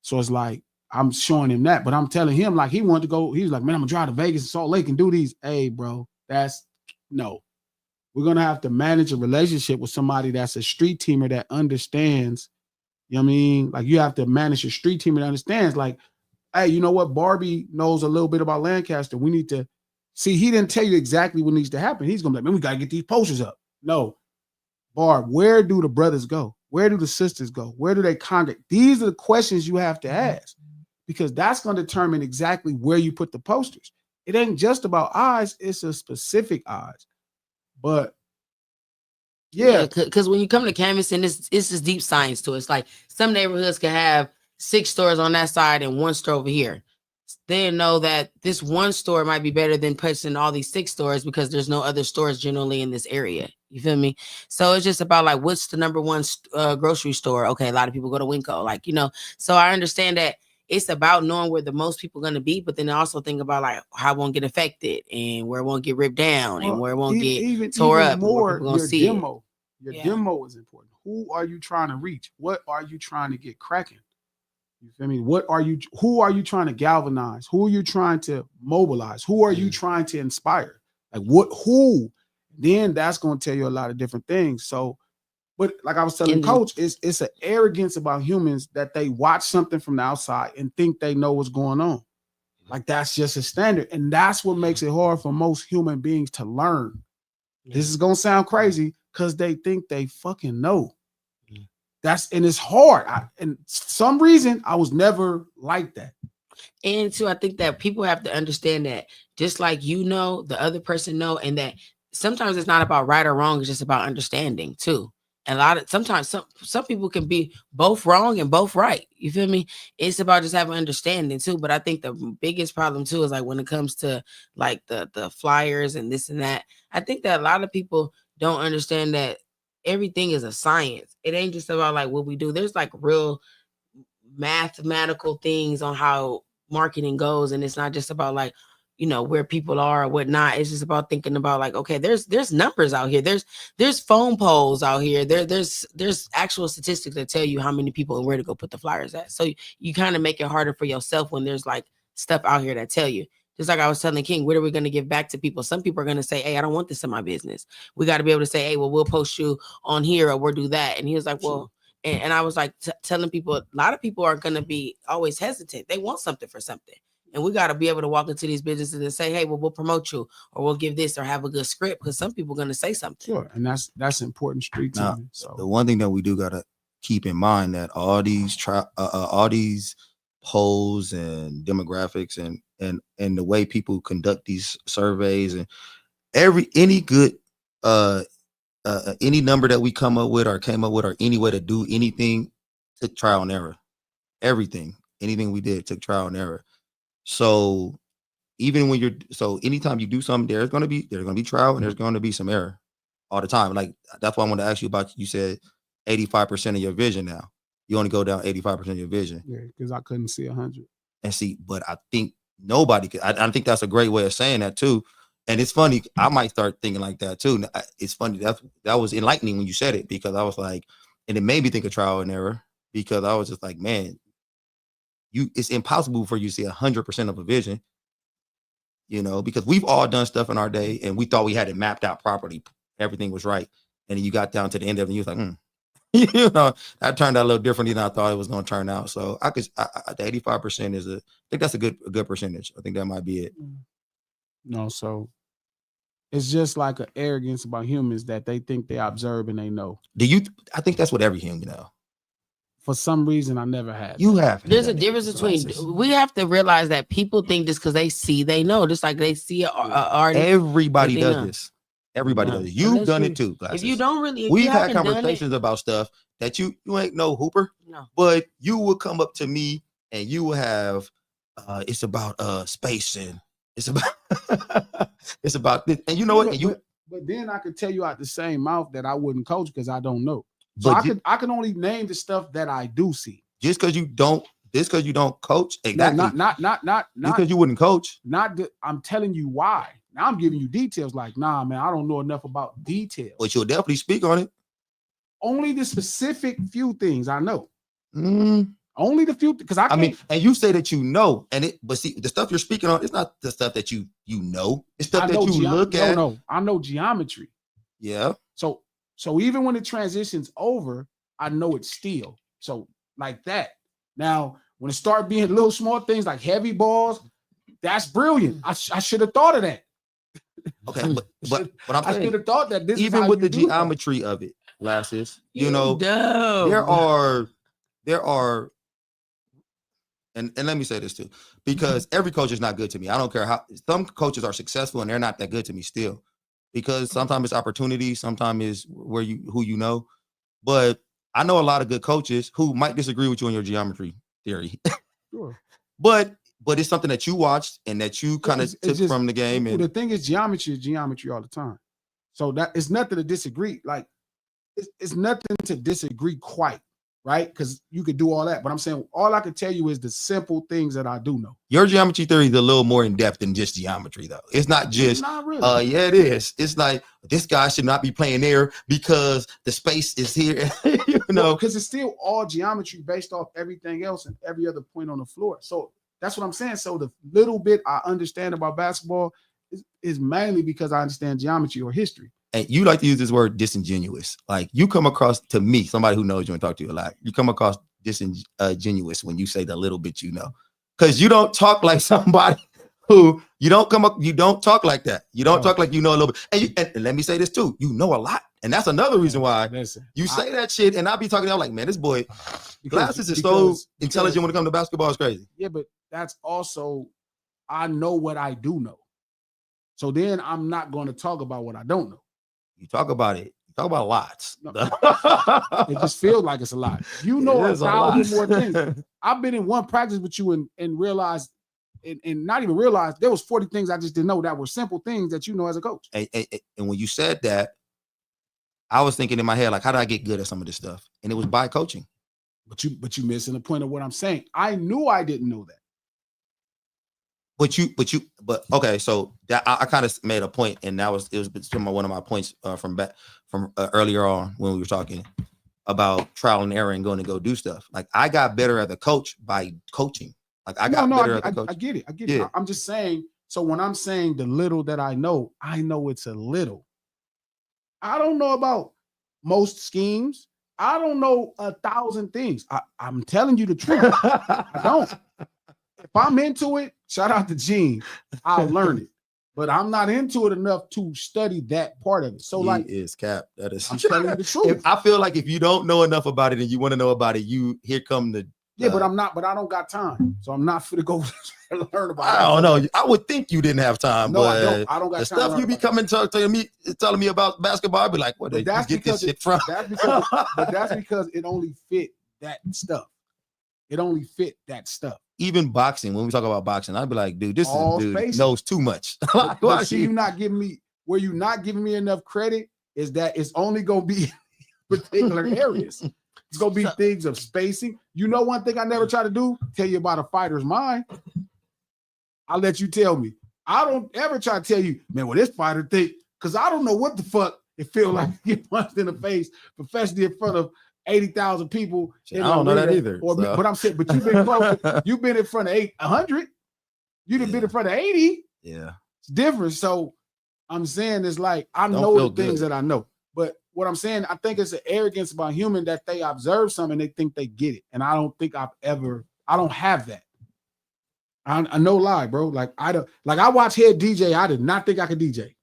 S1: So it's like I'm showing him that, but I'm telling him like he wanted to go. He was like, "Man, I'm gonna drive to Vegas and Salt Lake and do these." Hey, bro, no. We're gonna have to manage a relationship with somebody that's a street teamer that understands. You know what I mean? Like you have to manage a street teamer that understands. Like, hey, you know what? Barbie knows a little bit about Lancaster. We need to see. He didn't tell you exactly what needs to happen. He's gonna be like, "Man, we gotta get these posters up." No. Barb, where do the brothers go? Where do the sisters go? Where do they congregate? These are the questions you have to ask, because that's going to determine exactly where you put the posters. It ain't just about eyes, it's a specific eyes. But yeah,
S3: because when you come to canvassing, it's just deep science to it. It's like some neighborhoods can have 6 stores on that side and 1 store over here. They know that this 1 store might be better than purchasing all these 6 stores because there's no other stores generally in this area. You feel me? So it's just about like, what's the number 1 grocery store? Okay, a lot of people go to Winco, like, so I understand that it's about knowing where the most people are going to be, but then I also think about like how it won't get affected and where it won't get ripped down and where it won't get tore up.
S1: More, your demo. Your demo is important. Who are you trying to reach? What are you trying to get cracking? You feel me? Who are you trying to galvanize? Who are you trying to mobilize? Who are you trying to inspire? Like who? Then that's going to tell you a lot of different things. So, but like I was telling Coach, it's an arrogance about humans that they watch something from the outside and think they know what's going on. Like that's just a standard. And that's what makes it hard for most human beings to learn. This is going to sound crazy because they think they fucking know. And it's hard. And some reason I was never like that.
S3: And too, I think that people have to understand that just like the other person know, and that sometimes it's not about right or wrong, it's just about understanding too. And sometimes some people can be both wrong and both right. You feel me? It's about just having understanding too. But I think the biggest problem too is like when it comes to like the flyers and this and that, I think that a lot of people don't understand that everything is a science. It ain't just about like what we do. There's like real mathematical things on how marketing goes, and it's not just about like where people are or whatnot. It's just about thinking about like, okay, there's numbers out here, there's phone polls out here, there's actual statistics that tell you how many people and where to go put the flyers at. So you kind of make it harder for yourself when there's like stuff out here that tell you. Just like I was telling King, what are we going to give back to people? Some people are going to say, hey, I don't want this in my business. We got to be able to say, hey, well, we'll post you on here or we'll do that. And he was like, well, and I was like telling people, a lot of people are going to be always hesitant. They want something for something. And we got to be able to walk into these businesses and say, hey, well, we'll promote you, or we'll give this, or have a good script, because some people are going to say something.
S1: Sure. And that's important street
S2: Now,
S1: teaming. So
S2: the one thing that we do got to keep in mind that all these polls and demographics and the way people conduct these surveys and any good any number that we come up with or came up with or any way to do anything took trial and error. Anything we did took trial and error. So even when anytime you do something, there's gonna be trial and there's gonna be some error all the time. Like that's why I wanted to ask you about. You said 85% of your vision now. You only go down 85% of your vision.
S1: yeah, because I couldn't see 100.
S2: And see, but I think nobody could. I think that's a great way of saying that too. And it's funny. I might start thinking like that too. It's funny that was enlightening when you said it, because I was like, and it made me think of trial and error, because I was just like, man, it's impossible for you to see 100% of a vision, because we've all done stuff in our day and we thought we had it mapped out properly. Everything was right. And then you got down to the end of it and you was like, that turned out a little differently than I thought it was going to turn out. So the 85% I think that's a good percentage. I think that might be it.
S1: No, so it's just like an arrogance about humans that they think they observe and they know.
S2: I think that's what every human know.
S1: For some reason, I never had.
S2: You have.
S3: There's a difference between. We have to realize that people think just because they see, they know. Just like they see an artist.
S2: Everybody does this. Everybody does it. You've done it too.
S3: Glasses. If you don't really,
S2: we've had conversations about stuff that you ain't no hooper.
S3: No.
S2: But you will come up to me and you will have. It's about space and it's about this. And you know what?
S1: But then I could tell you out the same mouth that I wouldn't coach because I don't know. So I can only name the stuff that I do see.
S2: Just because you don't coach, exactly.
S1: No, not
S2: because you wouldn't coach.
S1: I'm telling you why. Now I'm giving you details. Like, nah, man, I don't know enough about details.
S2: But you'll definitely speak on it.
S1: Only the specific few things I know. Only the few, because I mean,
S2: and you say that you know, but see, the stuff you're speaking on, it's not the stuff that you know. It's stuff that you look at.
S1: No, I know geometry.
S2: Yeah.
S1: So even when it transitions over, I know it's steel. So like that. Now, when it start being little small things like heavy balls, that's brilliant. I should have thought of that.
S2: Okay, but I'm saying,
S1: I should have thought that this
S2: even
S1: is
S2: with the geometry of it, glasses, there are, and let me say this too, because every coach is not good to me. I don't care how some coaches are successful and they're not that good to me still. Because sometimes it's opportunity, sometimes it's who you know. But I know a lot of good coaches who might disagree with you on your geometry theory.
S1: Sure.
S2: But it's something that you watched and that you kind of took from the game. And
S1: the thing is, geometry all the time. So that it's nothing to disagree. Like it's nothing to disagree quite, right? Because you could do all that. But I'm saying all I can tell you is the simple things that I do know.
S2: Your geometry theory is a little more in depth than just geometry, though. It's not just,
S1: not really.
S2: Yeah, it is. It's like this guy should not be playing there because the space is here,
S1: because it's still all geometry based off everything else and every other point on the floor. So that's what I'm saying. So the little bit I understand about basketball is mainly because I understand geometry or history.
S2: And you like to use this word disingenuous. Like you come across, to me, somebody who knows you and talk to you a lot, you come across disingenuous when you say the little bit you know. Because you don't talk like somebody who you don't talk like that. You don't talk like you know a little bit. And let me say this too, you know a lot. And that's another reason why you say that shit. And I'll be talking to you like, man, this boy, Glasses is so intelligent when it comes to basketball. It's crazy.
S1: Yeah, but that's also, I know what I do know. So then I'm not going to talk about what I don't know.
S2: You talk about it. You talk about lots.
S1: No. It just feels like it's a lot. You know 1,000 more things. I've been in one practice with you and realized, and not even realized, there was 40 things I just didn't know that were simple things that you know as a coach.
S2: And when you said that, I was thinking in my head, like, how did I get good at some of this stuff? And it was by coaching.
S1: But you missing the point of what I'm saying. I knew I didn't know that.
S2: But okay, so that I kind of made a point, and it was one of my points from earlier on when we were talking about trial and error and going to go do stuff. Like I got better as a coach by coaching. Like I got better as a coach.
S1: I get it. Yeah. I'm just saying. So when I'm saying the little that I know it's a little. I don't know about most schemes. I don't know 1,000 things. I'm telling you the truth. I don't. if I'm into it, shout out to Gene, I'll learn it. But I'm not into it enough to study that part of it. So like,
S2: is cap. That is.
S1: I'm telling you the truth.
S2: I feel like if you don't know enough about it and you want to know about it, here come the.
S1: Yeah, but I'm not. But I don't got time, so I'm not fit to go learn about it.
S2: I don't know. I would think you didn't have time.
S1: No,
S2: but
S1: I don't got
S2: the
S1: time.
S2: stuff you be coming telling me about basketball. I'd be like, where did you get this shit from?
S1: That's because it only fit that stuff. It only fit that stuff.
S2: Even boxing, when we talk about boxing, I'd be like, dude, this dude knows too much.
S1: But see, you're not giving me enough credit is that it's only gonna be particular areas. It's gonna be things of spacing. You know, one thing I never try to do, tell you about a fighter's mind. I'll let you tell me. I don't ever try to tell you, man, what this fighter think, because I don't know what the fuck it feel like to get punched in the face, professionally in front of 80,000 people.
S2: I don't know that either.
S1: But I'm saying, but you've been close. You've been in front of 100. You've been in front of 80.
S2: Yeah,
S1: it's different. So I'm saying it's like I know the things that I know, but what I'm saying, I think it's an arrogance about human that they observe something and they think they get it, and I don't think I don't have that. I no lie, bro. Like I watch head DJ. I did not think I could DJ.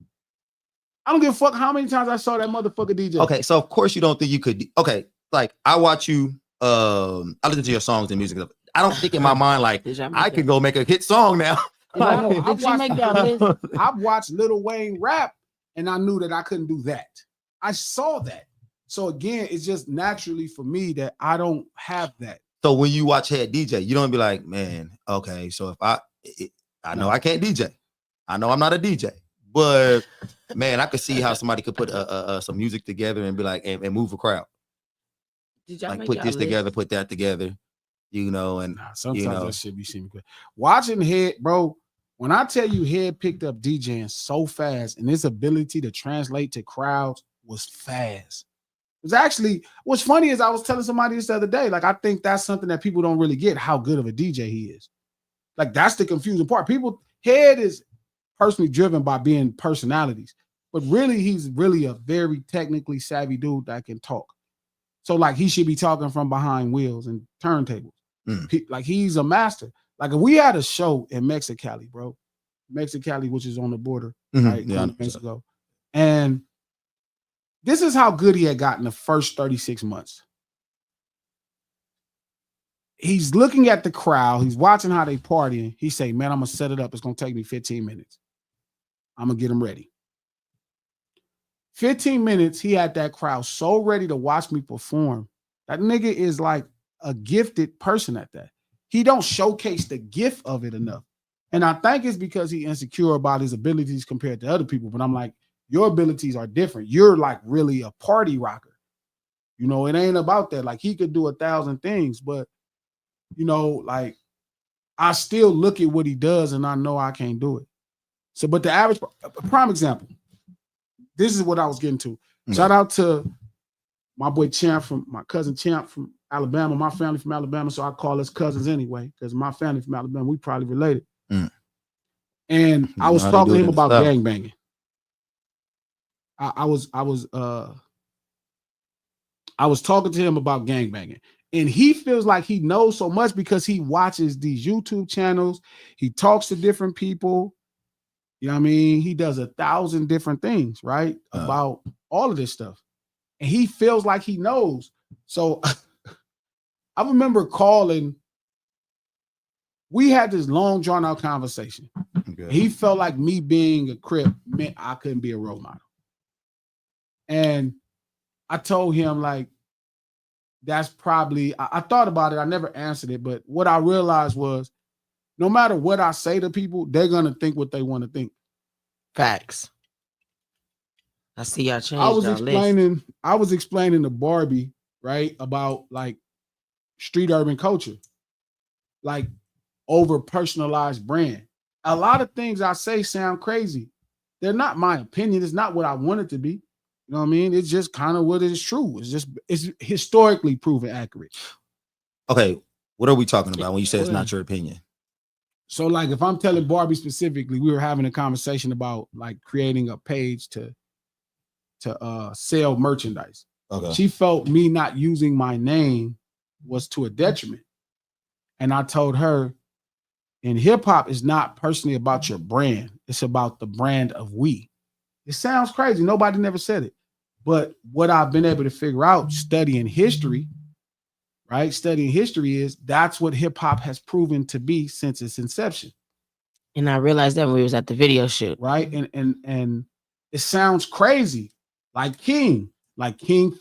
S1: I don't give a fuck how many times I saw that motherfucker DJ.
S2: Okay, so of course you don't think you could. Okay, like I watch you. I listen to your songs and music. I don't think in my mind like I could go make a hit song now.
S1: I've watched Lil Wayne rap, and I knew that I couldn't do that. I saw that. So again, it's just naturally for me that I don't have that.
S2: So when you watch head DJ, you don't be like, man, okay, so if I know I can't DJ. I know I'm not a DJ, but man, I could see how somebody could put some music together and be like, and move a crowd. Like put this together, put that together, you know, and
S1: sometimes that shit be seeming good. Watching Head, bro, when I tell you Head picked up DJing so fast and his ability to translate to crowds was fast. It was actually, what's funny is I was telling somebody this the other day, like I think that's something that people don't really get, how good of a DJ he is. Like that's the confusing part. Head is personally driven by being personalities, but really he's really a very technically savvy dude that can talk. So like he should be talking from behind wheels and turntables. Like he's a master. Like if we had a show in Mexicali, bro, Mexicali, which is on the border, right? Yeah, Mexico. And this is how good he had gotten the first 36 months. He's looking at the crowd. He's watching how they partying. He say, man, I'm going to set it up. It's going to take me 15 minutes. I'm going to get him ready. 15 minutes, he had that crowd so ready to watch me perform. That nigga is like a gifted person at that. He don't showcase the gift of it enough. And I think it's because he's insecure about his abilities compared to other people. But I'm like, your abilities are different. You're like really a party rocker. You know, it ain't about that. Like he could do 1,000 things, but you know, like I still look at what he does and I know I can't do it. So, but the average prime example, this is what I was getting to. Shout out to my boy Champ my cousin Champ from Alabama, my family from Alabama. So I call us cousins anyway, because my family from Alabama, we probably related. And I was talking to him about gangbanging. I was talking to him about gangbanging, and he feels like he knows so much because he watches these YouTube channels. He talks to different people. You know what I mean? He does 1,000 different things, right? About all of this stuff. And he feels like he knows. So I remember calling. We had this long drawn out conversation. Okay. He felt like me being a Crip meant I couldn't be a role model. And I told him, like, that's probably, I thought about it. I never answered it. But what I realized was no matter what I say to people, they're going to think what they want to think.
S3: Facts. I see y'all change.
S1: I was explaining to Barbie, right, about like street urban culture, like over personalized brand. A lot of things I say sound crazy. They're not my opinion. It's not what I want it to be. You know what I mean? It's just kind of what is true. It's historically proven accurate.
S2: Okay, what are we talking about when you say it's not your opinion?
S1: So, like, if I'm telling Barbie specifically, we were having a conversation about like creating a page to sell merchandise. Okay. She felt me not using my name was to a detriment, and I told her, And hip hop is not personally about your brand. It's about the brand of we. It sounds crazy. Nobody never said it. But what I've been able to figure out studying history, right? Studying history is that's what hip hop has proven to be since its inception.
S3: And I realized that when we was at the video shoot.
S1: Right. And it sounds crazy. Like King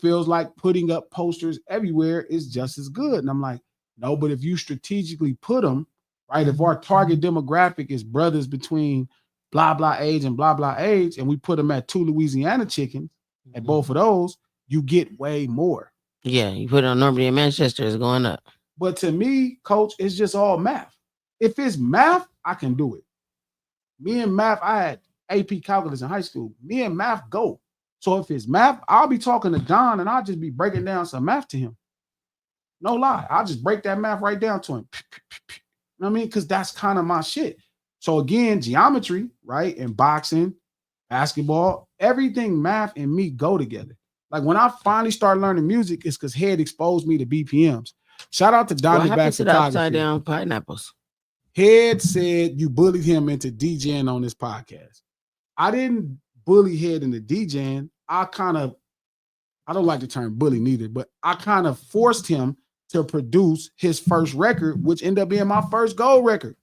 S1: feels like putting up posters everywhere is just as good. And I'm like, no, but if you strategically put them, right? If our target demographic is brothers between blah, blah age and blah, blah age, and we put them at 2 Louisiana chickens at both of those, you get way more.
S3: Yeah, you put it on Normandy and Manchester, it's going up.
S1: But to me, coach, it's just all math. If it's math, I can do it. Me and math, I had AP calculus in high school. Me and math go. So if it's math, I'll be talking to Don and I'll just be breaking down some math to him. No lie. I'll just break that math right down to him. You know what I mean? Because that's kind of my shit. So again, geometry, right? And boxing, basketball, everything math and me go together. Like when I finally started learning music, it's because Head exposed me to BPMs. Shout out to Diamondback
S3: to the upside down pineapples.
S1: Head said you bullied him into DJing on this podcast. I didn't bully Head into DJing. I don't like the term bully neither, but I kind of forced him to produce his first record, which ended up being my first gold record.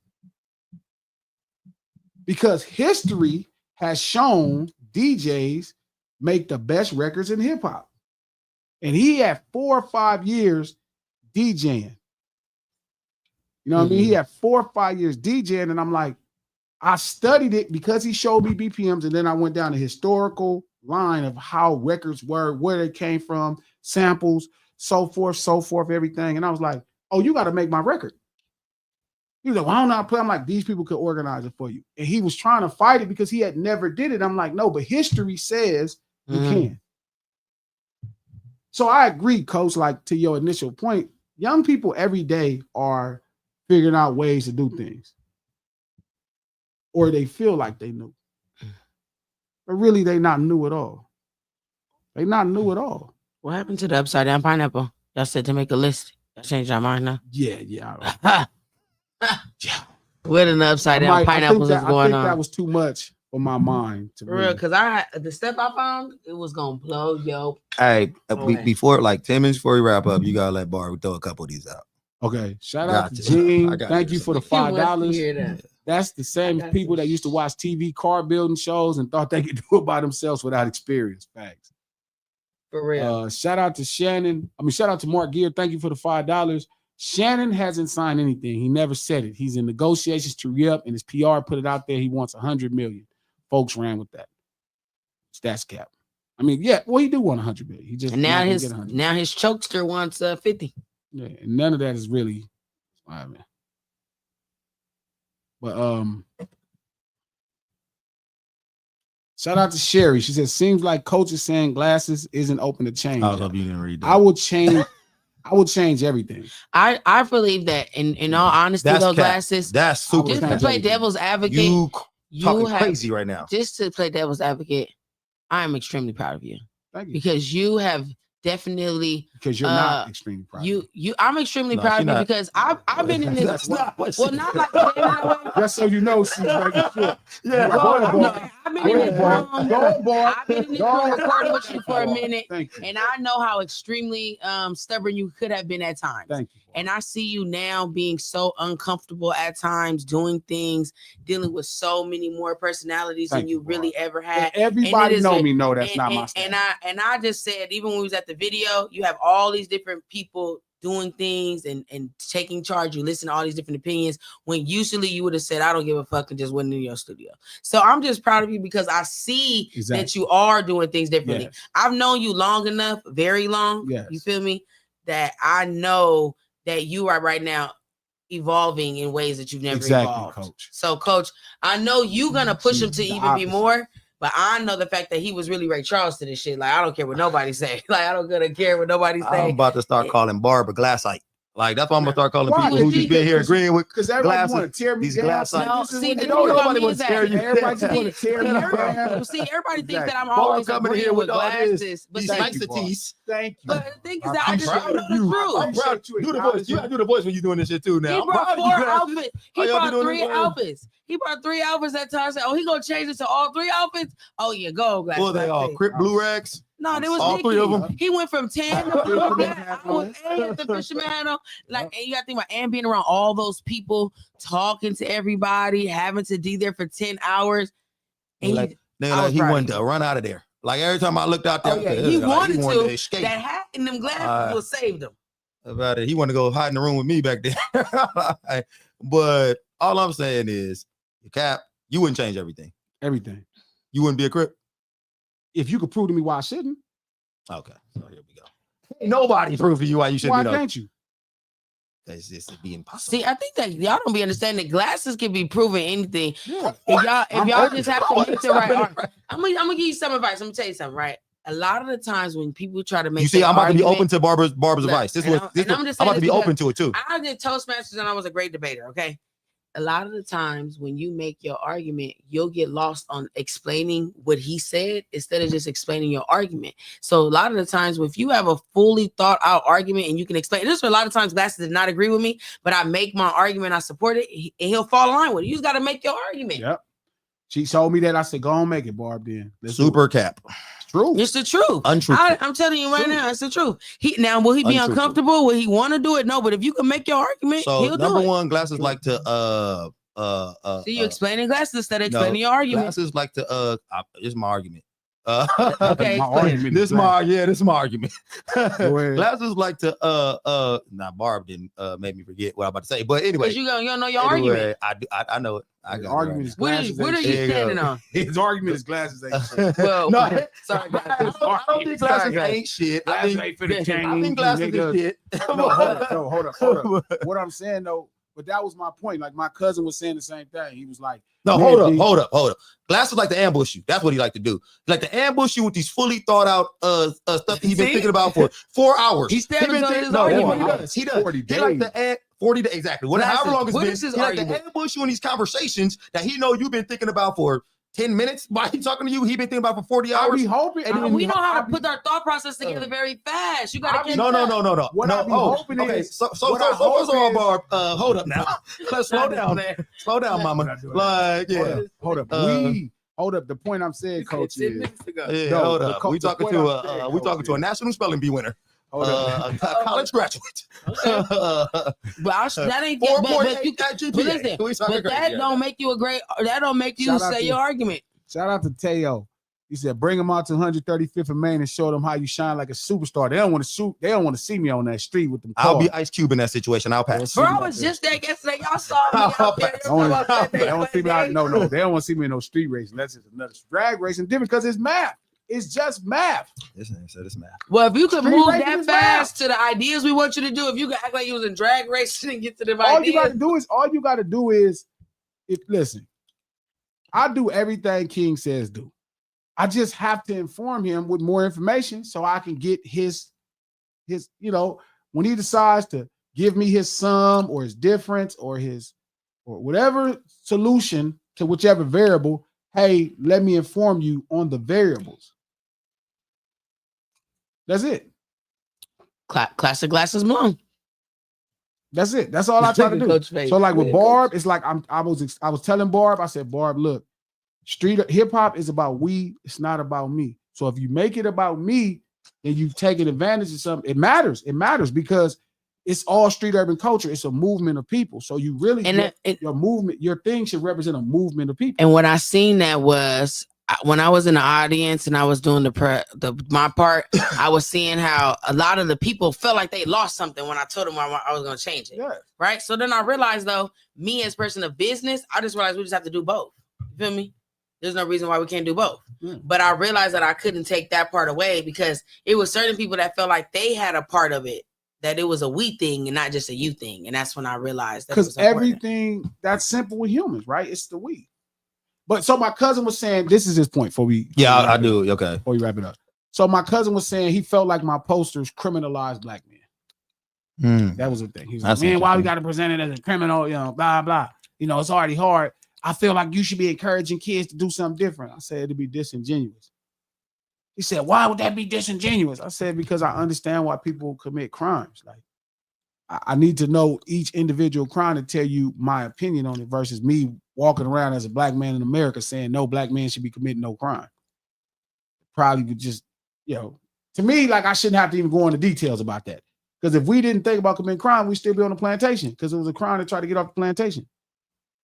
S1: Because history has shown DJs make the best records in hip hop. And he had 4 or 5 years DJing. You know what I mean? He had 4 or 5 years DJing, and I'm like, I studied it because he showed me BPMs, and then I went down the historical line of how records were, where they came from, samples, so forth, everything. And I was like, oh, you got to make my record. He was like, well, I don't know how to play. I'm like, these people could organize it for you. And he was trying to fight it because he had never did it. I'm like, no, but history says you can. So I agree, Coach, like to your initial point, young people every day are figuring out ways to do things. Or they feel like they knew. But really, they not new at all. They not new at all.
S3: What happened to the upside down pineapple? Y'all said to make a list. Y'all changed your mind now?
S1: Yeah. Yeah.
S3: What in the upside down pineapples is going on?
S1: That was too much for my mind.
S3: For real, because the stuff I found, it was going to blow yo.
S2: Hey, before like 10 minutes before we wrap up, you got to let Bar throw a couple of these out.
S1: Okay. Shout out to Gene. Thank you for the $5. That's the same people that used to watch TV car building shows and thought they could do it by themselves without experience. Facts.
S3: For real.
S1: Shout out to Shannon. Shout out to Mark Gear. Thank you for the $5. Shannon hasn't signed anything. He never said it. He's in negotiations to re-up, and his PR put it out there. He wants $100 million. Folks ran with that. Stats cap. He do want $100 million. He just
S3: and now his chokester wants 50.
S1: Yeah, and none of that is really. But shout out to Sherry. She says, seems like Coach is saying glasses isn't open to change.
S2: I hope you didn't read that.
S1: I would change everything.
S3: I believe that in all honesty, those glasses.
S2: That's super.
S3: Just to play devil's advocate.
S2: You talking crazy right now.
S3: Just to play devil's advocate, I am extremely proud of you.
S1: Thank you.
S3: Because you have definitely
S1: because you're not extremely proud.
S3: I'm extremely proud of you because I've been in this.
S2: That's not what
S3: well, not like that.
S1: Just so you know, she's like shit.
S3: Yeah, I've been in this room. I've been in this room recording with you for a minute, and I know how extremely stubborn you could have been at times.
S1: Thank you.
S3: And I see you now being so uncomfortable at times, doing things, dealing with so many more personalities than you really ever had.
S1: And everybody know that's not my style.
S3: And I just said, even when we was at the video, you have all these different people doing things and taking charge. You listen to all these different opinions when usually you would have said, I don't give a fuck, and just went in your studio. So I'm just proud of you because I see that you are doing things differently. Yes. I've known you long enough, very long. Yes. You feel me? That I know that you are right now evolving in ways that you've never evolved. Coach. So, Coach, I know you're gonna push him to even be more, but I know the fact that he was really Ray Charles to this shit. Like, I don't care what nobody say. Like, I don't gonna care what nobody say.
S2: I'm about to start calling Barbara Glassite. Like that's why I'm gonna start calling
S1: Why?
S2: people who just been here agreeing with
S1: because everybody
S2: glasses,
S1: want to tear me
S2: these
S1: down.
S2: glass
S1: Like,
S3: No,
S1: this is
S3: see,
S1: what
S3: the
S1: they
S3: thing
S1: do.
S3: about
S2: nobody
S3: me
S2: wants
S3: is
S2: to tear
S3: that
S2: you
S1: Everybody just
S2: down.
S1: want to tear me down.
S3: See, everybody thinks that I'm
S2: Barb
S3: always
S2: coming in
S3: agreeing
S2: here
S3: with
S2: with all
S3: glasses,
S2: this,
S3: but
S2: these
S3: see,
S1: Thank you, Barb.
S2: niceties.
S1: Thank you.
S3: but the thing is
S1: I
S3: that I
S2: I'm
S3: just
S1: appreciate
S2: proud
S3: know
S2: of
S3: the
S2: you.
S3: truth.
S2: I'm proud.
S1: you
S2: Do the voice.
S1: acknowledging.
S2: You gotta do the voice when you're doing this shit too. Now
S3: He
S2: I'm
S3: brought
S2: proud of
S3: 4
S2: you, glasses.
S3: outfits.
S2: How
S3: He
S2: y'all
S3: brought
S2: doing
S3: 3
S2: this, man?
S3: outfits. He brought 3 outfits that time. I said, "Oh, he gonna change it to all 3 outfits." Oh yeah, go glasses.
S2: Well, they all Crip Blue Rags.
S3: No, there was
S2: all 3 of
S3: Dickies.
S2: them.
S3: He went from tan to blue black. I was and the fisherman hat on. Like, and you got to think about and being around all those people, talking to everybody, having to be there for 10 hours. And
S2: He wanted to run out of there. Like every time I looked out there,
S3: Oh, yeah, he wanted to
S2: escape.
S3: That hat and them glasses will save him.
S2: About it, he wanted to go hide in the room with me back there. But all I'm saying is, Cap, you wouldn't change everything.
S1: Everything.
S2: You wouldn't be a Crip.
S1: If you could prove to me why I shouldn't,
S2: okay. So here we go. Ain't nobody prove for you why you shouldn't.
S1: Why can't you?
S2: It's just be impossible.
S3: See, I think that y'all don't be understanding. Glasses can be proven anything.
S1: Yeah.
S3: If y'all just have to make the right.
S2: Right.
S3: I'm gonna give you some advice. I'm gonna tell you something. Right. A lot of the times when people try to make,
S2: you see, I'm about to be open to Barbara's
S3: Look,
S2: advice.
S3: I'm
S2: about to be open to it too.
S3: I did Toastmasters and I was a great debater. Okay. A lot of the times when you make your argument, you'll get lost on explaining what he said instead of just explaining your argument. So a lot of the times, if you have a fully thought out argument and you can explain this, for a lot of times Glasses did not agree with me, but I make my argument, I support it, and he'll fall in line with it. You just got to make your argument.
S1: Yep. She told me that. I said, go on, make it, Barb. Then
S2: Super Cap.
S1: It's true.
S3: It's the truth.
S2: Untruthful.
S3: I'm telling you right now, it's the truth. Will he be uncomfortable? Will he want to do it? No, but if you can make your argument,
S2: so
S3: he'll do it.
S2: Number one, Glasses like to
S3: See, you explaining Glasses instead of explaining your argument.
S2: Glasses like to this is my argument.
S3: Okay,
S2: This is my argument. Glasses like to Barb didn't make me forget what I'm about to say, but anyway,
S3: you don't know your argument.
S2: I know it. I got
S1: argument is glasses.
S3: What are you standing on?
S1: His argument is Glasses ain't shit.
S3: Well,
S2: no,
S3: sorry,
S2: I don't think Glasses ain't shit. I think Glasses is shit.
S1: No, hold up. What I'm saying though, but that was my point. Like my cousin was saying the same thing. He was like,
S2: no, hold up. Glasses like to ambush you. That's what he like to do. He like to ambush you with these fully thought out stuff he's been thinking about for 4 hours.
S3: He's standing on his argument.
S2: He does.
S1: 40 days.
S2: He like to 40 days exactly. However long it's been. He like
S3: argument?
S2: to ambush you in these conversations that he know you've been thinking about for 10 minutes. While he talking to you, he been thinking about for 40 hours.
S1: I be hoping.
S3: We know how to put our thought process together very fast. You got to
S2: No.
S1: What I be hoping is.
S2: So first of all, Barb, hold up now. Slow down, mama. Like, yeah.
S1: Hold up. Hold up. The point I'm saying, Coach, is
S2: hold up. We talking to a national spelling bee winner. A college graduate.
S3: But that ain't that don't make you that don't make you say your argument.
S1: Shout out to Teo. He said, bring them out to 135th and Main and show them how you shine like a superstar. They don't want to shoot. They don't want to see me on that street with them cars.
S2: I'll be Ice Cube in that situation. I'll pass.
S3: Bro, I was just there yesterday. Y'all saw me out there.
S1: They don't see me out. No. They don't want to see me in no street race unless it's another drag racing. Different because it's math. It's just math.
S2: This nigga said it's math.
S3: Well, if you could move that fast to the ideas we want you to do, if you could act like you was in drag racing and get to the ideas.
S1: All you got to do is, listen, I do everything King says do. I just have to inform him with more information so I can get his, when he decides to give me his sum or his difference or whatever solution to whichever variable, hey, let me inform you on the variables. That's it.
S3: Classic Glasses Malone.
S1: That's it. That's all I try to do. So like with Barb, it's like I was telling Barb, I said, Barb, look, street hip hop is about we, it's not about me. So if you make it about me, then you've taken advantage of something. It matters. It matters because it's all street urban culture. It's a movement of people. So you really, your movement, your thing should represent a movement of people.
S3: And what I seen that was when I was in the audience and I was doing my part, I was seeing how a lot of the people felt like they lost something when I told them I was going to change it.
S1: Yeah.
S3: Right. So then I realized though, me as a person of business, I just realized we just have to do both. You feel me? There's no reason why we can't do both. But I realized that I couldn't take that part away because it was certain people that felt like they had a part of it, that it was a we thing and not just a you thing. And that's when I realized that
S1: because everything that's simple with humans, right? It's the we. But so my cousin was saying, this is his point before we.
S2: Yeah, I do. Okay.
S1: Before we wrap it up. So my cousin was saying he felt like my posters criminalized black men. That was the thing. He was like, man, why we got to present it as a criminal? You know, blah blah. You know, it's already hard. I feel like you should be encouraging kids to do something different. I said it'd be disingenuous. He said, why would that be disingenuous? I said, because I understand why people commit crimes. Like, I need to know each individual crime to tell you my opinion on it versus me walking around as a black man in America saying no black man should be committing no crime. Probably would just, you know, to me, like I shouldn't have to even go into details about that. Because if we didn't think about committing crime, we'd still be on the plantation because it was a crime to try to get off the plantation.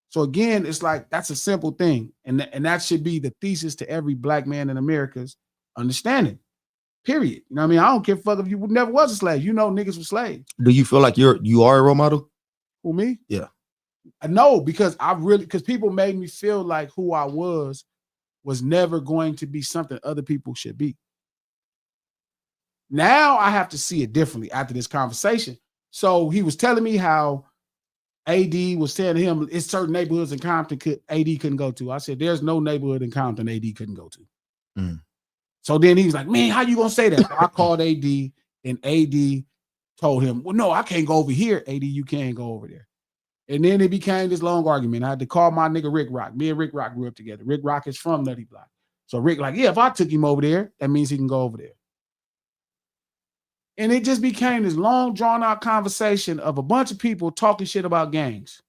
S1: So again, it's like that's a simple thing. And that should be the thesis to every black man in America's understanding. Period. You know what I mean? I don't give a fuck if you never was a slave. You know niggas were slaves.
S2: Do you feel like you are a role model?
S1: Who, me?
S2: Yeah.
S1: No, because because people made me feel like who I was never going to be something other people should be. Now I have to see it differently after this conversation. So he was telling me how AD was saying to him, it's certain neighborhoods in Compton AD couldn't go to. I said, there's no neighborhood in Compton AD couldn't go to. So then he was like, man, how you gonna say that? So I called AD and AD told him, well, no, I can't go over here. AD, you can't go over there. And then it became this long argument. I had to call my nigga Rick Rock. Me and Rick Rock grew up together. Rick Rock is from Nutty Block. So Rick like, yeah, if I took him over there, that means he can go over there. And it just became this long, drawn-out conversation of a bunch of people talking shit about gangs.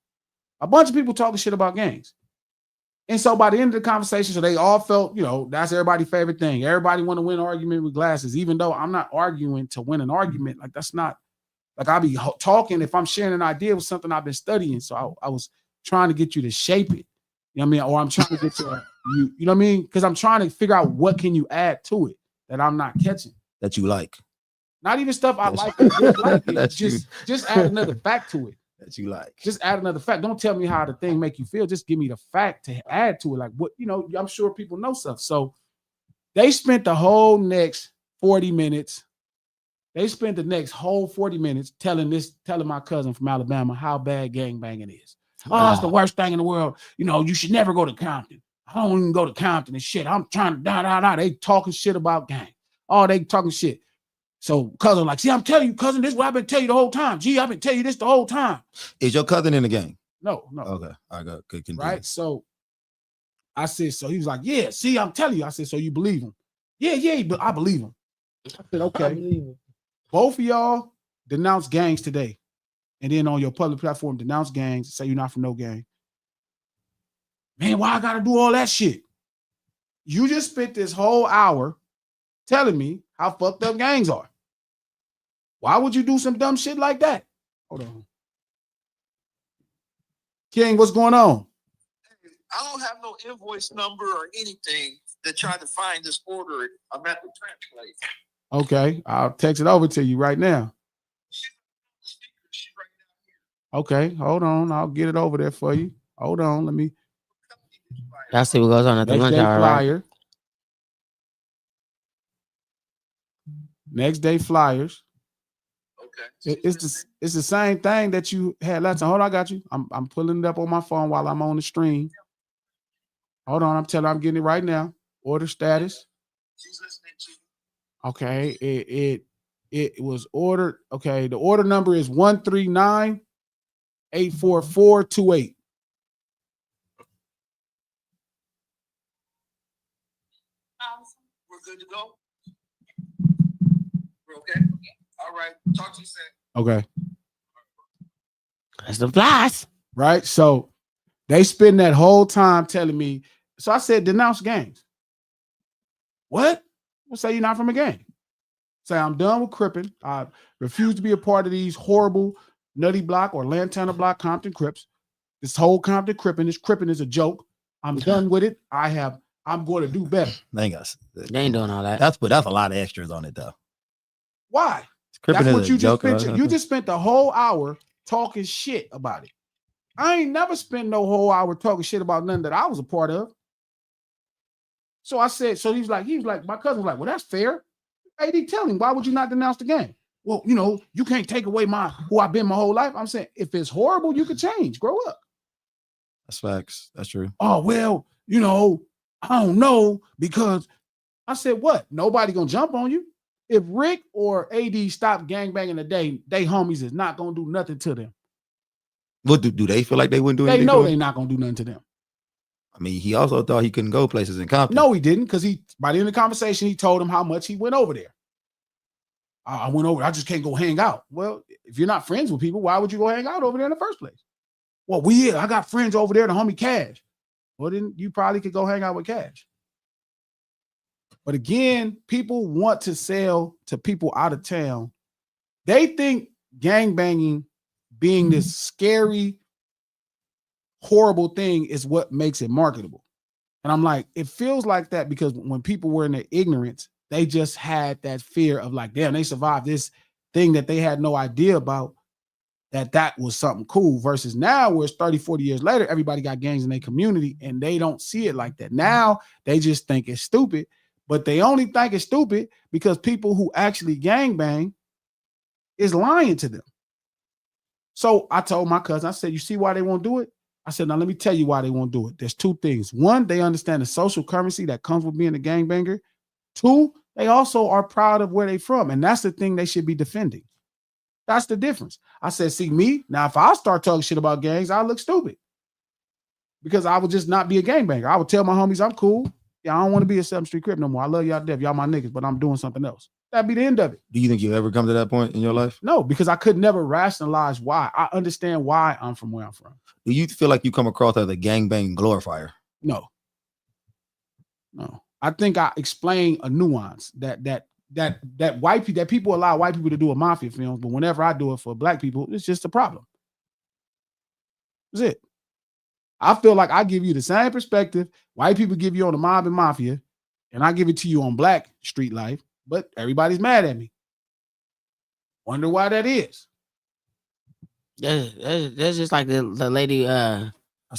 S1: A bunch of people talking shit about gangs. And so by the end of the conversation, so they all felt, you know, that's everybody's favorite thing. Everybody want to win an argument with glasses, even though I'm not arguing to win an argument. Like, that's not, like, I'll be talking if I'm sharing an idea with something I've been studying. So I was trying to get you to shape it. You know what I mean? Or I'm trying to get you know what I mean? Because I'm trying to figure out what can you add to it that I'm not catching.
S2: That you like.
S1: Not even stuff I like. Just add another fact to it.
S2: That you like.
S1: Just add another fact. Don't tell me how the thing make you feel. Just give me the fact to add to it. Like, what, you know, I'm sure people know stuff. So they spent the whole next 40 minutes. They spent the next whole 40 minutes telling my cousin from Alabama how bad gangbanging is. Oh, it's the worst thing in the world. You know, you should never go to Compton. I don't even go to Compton and shit. I'm trying to They talking shit about gang. Oh, they talking shit. So cousin like, see, I'm telling you, cousin, this is what I've been telling you the whole time. Gee, I've been telling you this the whole time.
S2: Is your cousin in the gang?
S1: No.
S2: Okay, I got good.
S1: Right. So I said, so he was like, yeah, see, I'm telling you. I said, so you believe him? Yeah, but I believe him. I said, okay. Both of y'all denounce gangs today. And then on your public platform, denounce gangs, say you're not from no gang. Man, why I gotta do all that shit? You just spent this whole hour telling me how fucked up gangs are. Why would you do some dumb shit like that? Hold on. King, what's going on?
S4: I don't have no invoice number or anything to try to find this order. I'm at the translate.
S1: Okay, I'll text it over to you right now. Okay, hold on. I'll get it over there for you. Hold on. Let me.
S3: Y'all see what goes on at the
S1: Next
S3: lunch
S1: day
S3: hour,
S1: flyer.
S3: right?
S1: Next day flyers.
S4: Okay.
S1: It's the same thing that you had last time. Hold on, I got you. I'm pulling it up on my phone while I'm on the stream. Hold on, I'm getting it right now. Order status.
S4: She's listening to you.
S1: Okay, it was ordered. Okay, the order number is 139-84428.
S4: We're good to go. We're okay. All right. Talk to you soon.
S1: Okay.
S3: That's the flies.
S1: Right. So they spend that whole time telling me. So I said, denounce gangs. What? Well, say you're not from a gang. Say I'm done with Crippin'. I refuse to be a part of these horrible Nutty Block or Lantana Block Compton Crips. This whole Compton Crippin', this Crippin' is a joke. I'm done with it. I'm going to do better.
S3: They ain't doing all that.
S2: That's a lot of extras on it though.
S1: Why?
S2: Crippin'
S1: That's what
S2: is
S1: you
S2: a
S1: just
S2: joke.
S1: spent. You just spent the whole hour talking shit about it. I ain't never spent no whole hour talking shit about nothing that I was a part of. So I said, so he's like, my cousin was like, well, that's fair. AD, tell him, why would you not denounce the gang? Well, you know, you can't take away who I've been my whole life. I'm saying, if it's horrible, you could change, grow up.
S2: That's facts. That's true.
S1: Oh, well, you know, I don't know, because I said, what? Nobody gonna jump on you. If Rick or AD stop gangbanging today, they homies is not gonna do nothing to them.
S2: What do they feel like they wouldn't do
S1: They
S2: anything?
S1: know
S2: to
S1: they're
S2: him?
S1: not gonna do nothing to them.
S2: I mean, he also thought he couldn't go places in Compton.
S1: No, he didn't, because he by the end of the conversation, he told him how much he went over there. I went over, I just can't go hang out. Well, if you're not friends with people, why would you go hang out over there in the first place? Well, I got friends over there, the homie Cash. Well, then you probably could go hang out with Cash. But again, people want to sell to people out of town. They think gangbanging being this scary, horrible thing is what makes it marketable. And I'm like, it feels like that because when people were in their ignorance, they just had that fear of like, damn, they survived this thing that they had no idea about, that was something cool, versus now where it's 30, 40 years later, everybody got gangs in their community and they don't see it like that. Now they just think it's stupid, but they only think it's stupid because people who actually gangbang is lying to them. So I told my cousin, I said, you see why they won't do it? I said, now let me tell you why they won't do it. There's two things. One, they understand the social currency that comes with being a gangbanger. Two, they also are proud of where they're from. And that's the thing they should be defending. That's the difference. I said, see me, now if I start talking shit about gangs, I look stupid. Because I would just not be a gangbanger. I would tell my homies, I'm cool. Yeah, I don't want to be a 7th Street Crip no more. I love y'all to death. Y'all my niggas, but I'm doing something else. That'd be the end of it.
S2: Do you think you'll ever come to that point in your life?
S1: No, because I could never rationalize why. I understand why I'm from where I'm from.
S2: Do you feel like you come across as a gangbang glorifier?
S1: No. I think I explain a nuance that white people, that people allow white people to do a mafia film, but whenever I do it for black people, it's just a problem. That's it. I feel like I give you the same perspective white people give you on the mob and mafia, and I give it to you on black street life, but everybody's mad at me. Wonder why that is.
S3: That's just like the lady was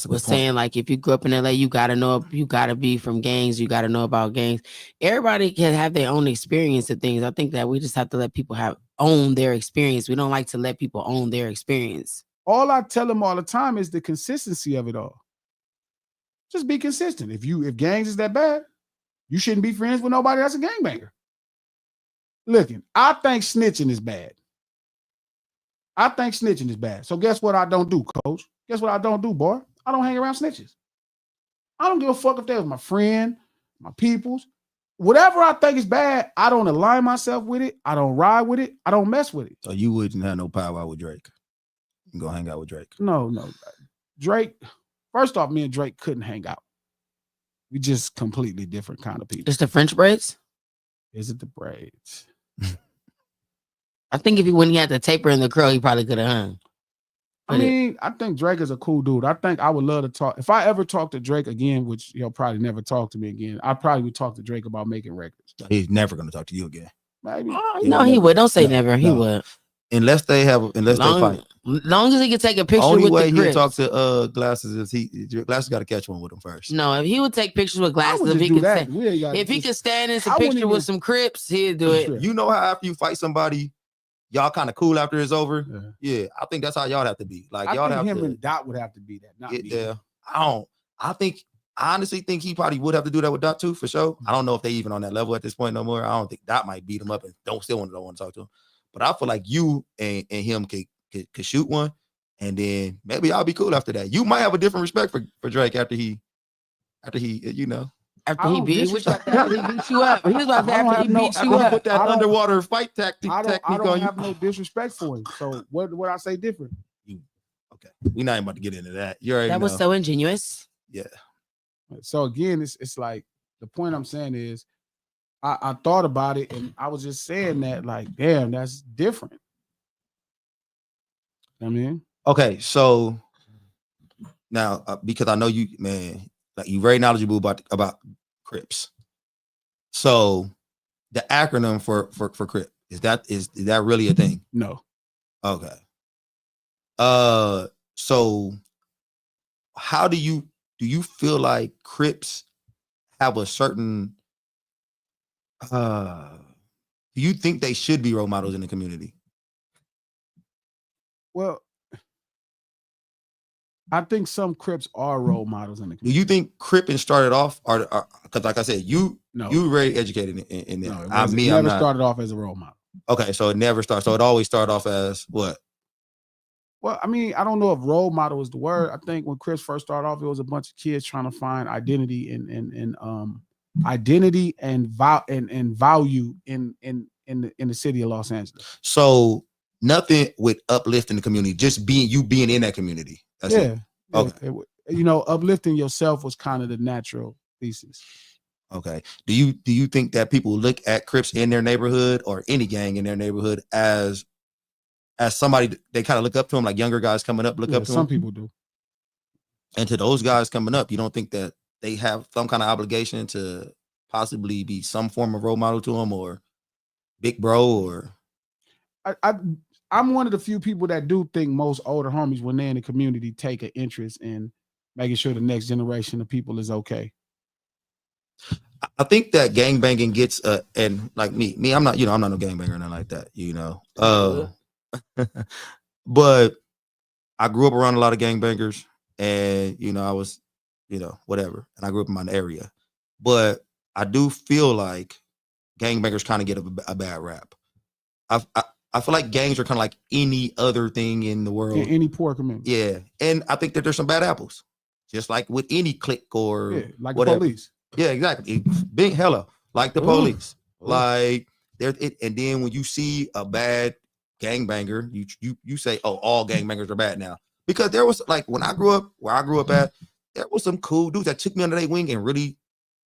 S2: point.
S3: saying, like, if you grew up in LA, you gotta be from gangs, you gotta know about gangs. Everybody can have their own experience of things. I think that we just have to let people own their experience. We don't like to let people own their experience.
S1: All I tell them all the time is the consistency of it all. Just be consistent. If gangs is that bad, you shouldn't be friends with nobody that's a gangbanger. Looking, I think snitching is bad. So guess what I don't do, coach? Guess what I don't do, boy? I don't hang around snitches. I don't give a fuck if they was my friend, my peoples. Whatever I think is bad, I don't align myself with it. I don't ride with it. I don't mess with it.
S2: So you wouldn't have no power with Drake. You go hang out with Drake.
S1: No. Drake, first off, me and Drake couldn't hang out. We just completely different kind of people.
S3: It's the French braids?
S1: Is it the braids?
S3: I think when he had the taper in the curl, he probably could have hung.
S1: I mean, I think Drake is a cool dude. I think I would love to talk. If I ever talk to Drake again, which he'll probably never talk to me again, I probably would talk to Drake about making records.
S2: He's never going to talk to you again.
S1: Maybe.
S3: No, he would. Don't say never. He would.
S2: Unless they fight.
S3: Long as he could take a picture
S2: Only
S3: with
S2: way
S3: the
S2: he'll
S3: Crips.
S2: talk to Glasses is Glasses got to catch one with him first.
S3: No, if he would take pictures with Glasses, if he could stand in some picture with some Crips, he'd do it.
S2: You know how after you fight somebody, y'all kind of cool after it's over? Yeah, I think that's how y'all have to be. Like y'all have
S1: him
S2: to.
S1: and Dot would have to be that. Not
S2: get
S1: me.
S2: there. I honestly think he probably would have to do that with Dot too, for sure. I don't know if they even on that level at this point no more. I don't think Dot might beat him up and don't want to talk to him. But I feel like you and him could shoot one, and then maybe I'll be cool after that. You might have a different respect for Drake after he
S3: After he beat you up.
S1: He was about to after he beat you up.
S2: Put that underwater fight technique
S1: I don't
S2: on you.
S1: have no disrespect for him. So what I say different?
S2: Okay, we're not even about to get into that. You already
S3: that
S2: know.
S3: was so ingenuous.
S2: Yeah.
S1: So again, it's like the point I'm saying is I thought about it and I was just saying that, like, damn, that's different. I mean,
S2: okay, so now because I know you, man, like you very knowledgeable about Crips. So the acronym for Crip is that really a thing?
S1: No.
S2: Okay. So how do you feel like Crips have a certain do you think they should be role models in the community?
S1: Well, I think some Crips are role models in the community.
S2: Do you think Cripping started off, or because like I said, you
S1: No,
S2: You were very educated in
S1: no,
S2: that.
S1: it
S2: I
S1: wasn't.
S2: mean,
S1: It
S2: I'm
S1: never
S2: not.
S1: started off as a role model.
S2: Okay, so it never starts. So it always started off as what?
S1: Well, I mean, I don't know if role model is the word. I think when Chris first started off, it was a bunch of kids trying to find identity and identity and value in the city of Los Angeles.
S2: So nothing with uplifting the community, just being in that community. That's it. Okay.
S1: Uplifting yourself was kind of the natural thesis.
S2: Okay. Do you think that people look at Crips in their neighborhood or any gang in their neighborhood as somebody they kind of look up to them, like younger guys coming up, look up to
S1: some
S2: them?
S1: people do.
S2: And to those guys coming up, you don't think that they have some kind of obligation to possibly be some form of role model to them, or big bro, or
S1: I'm one of the few people that do think most older homies, when they're in the community, take an interest in making sure the next generation of people is okay.
S2: I think that gang banging gets and like me, I'm not no gang banger or nothing like that, but I grew up around a lot of gang bangers, and I was, whatever, and I grew up in my area, but I do feel like gang bangers kind of get a bad rap. I feel like gangs are kind of like any other thing in the world,
S1: in any poor community.
S2: Yeah, and I think that there's some bad apples, just like with any clique or
S1: like
S2: whatever.
S1: The police.
S2: Yeah, exactly. Big hella like the police. Like there, and then when you see a bad gangbanger, you say, "Oh, all gangbangers are bad now." Because there was, like, when I grew up, where I grew up at, there was some cool dudes that took me under their wing and really,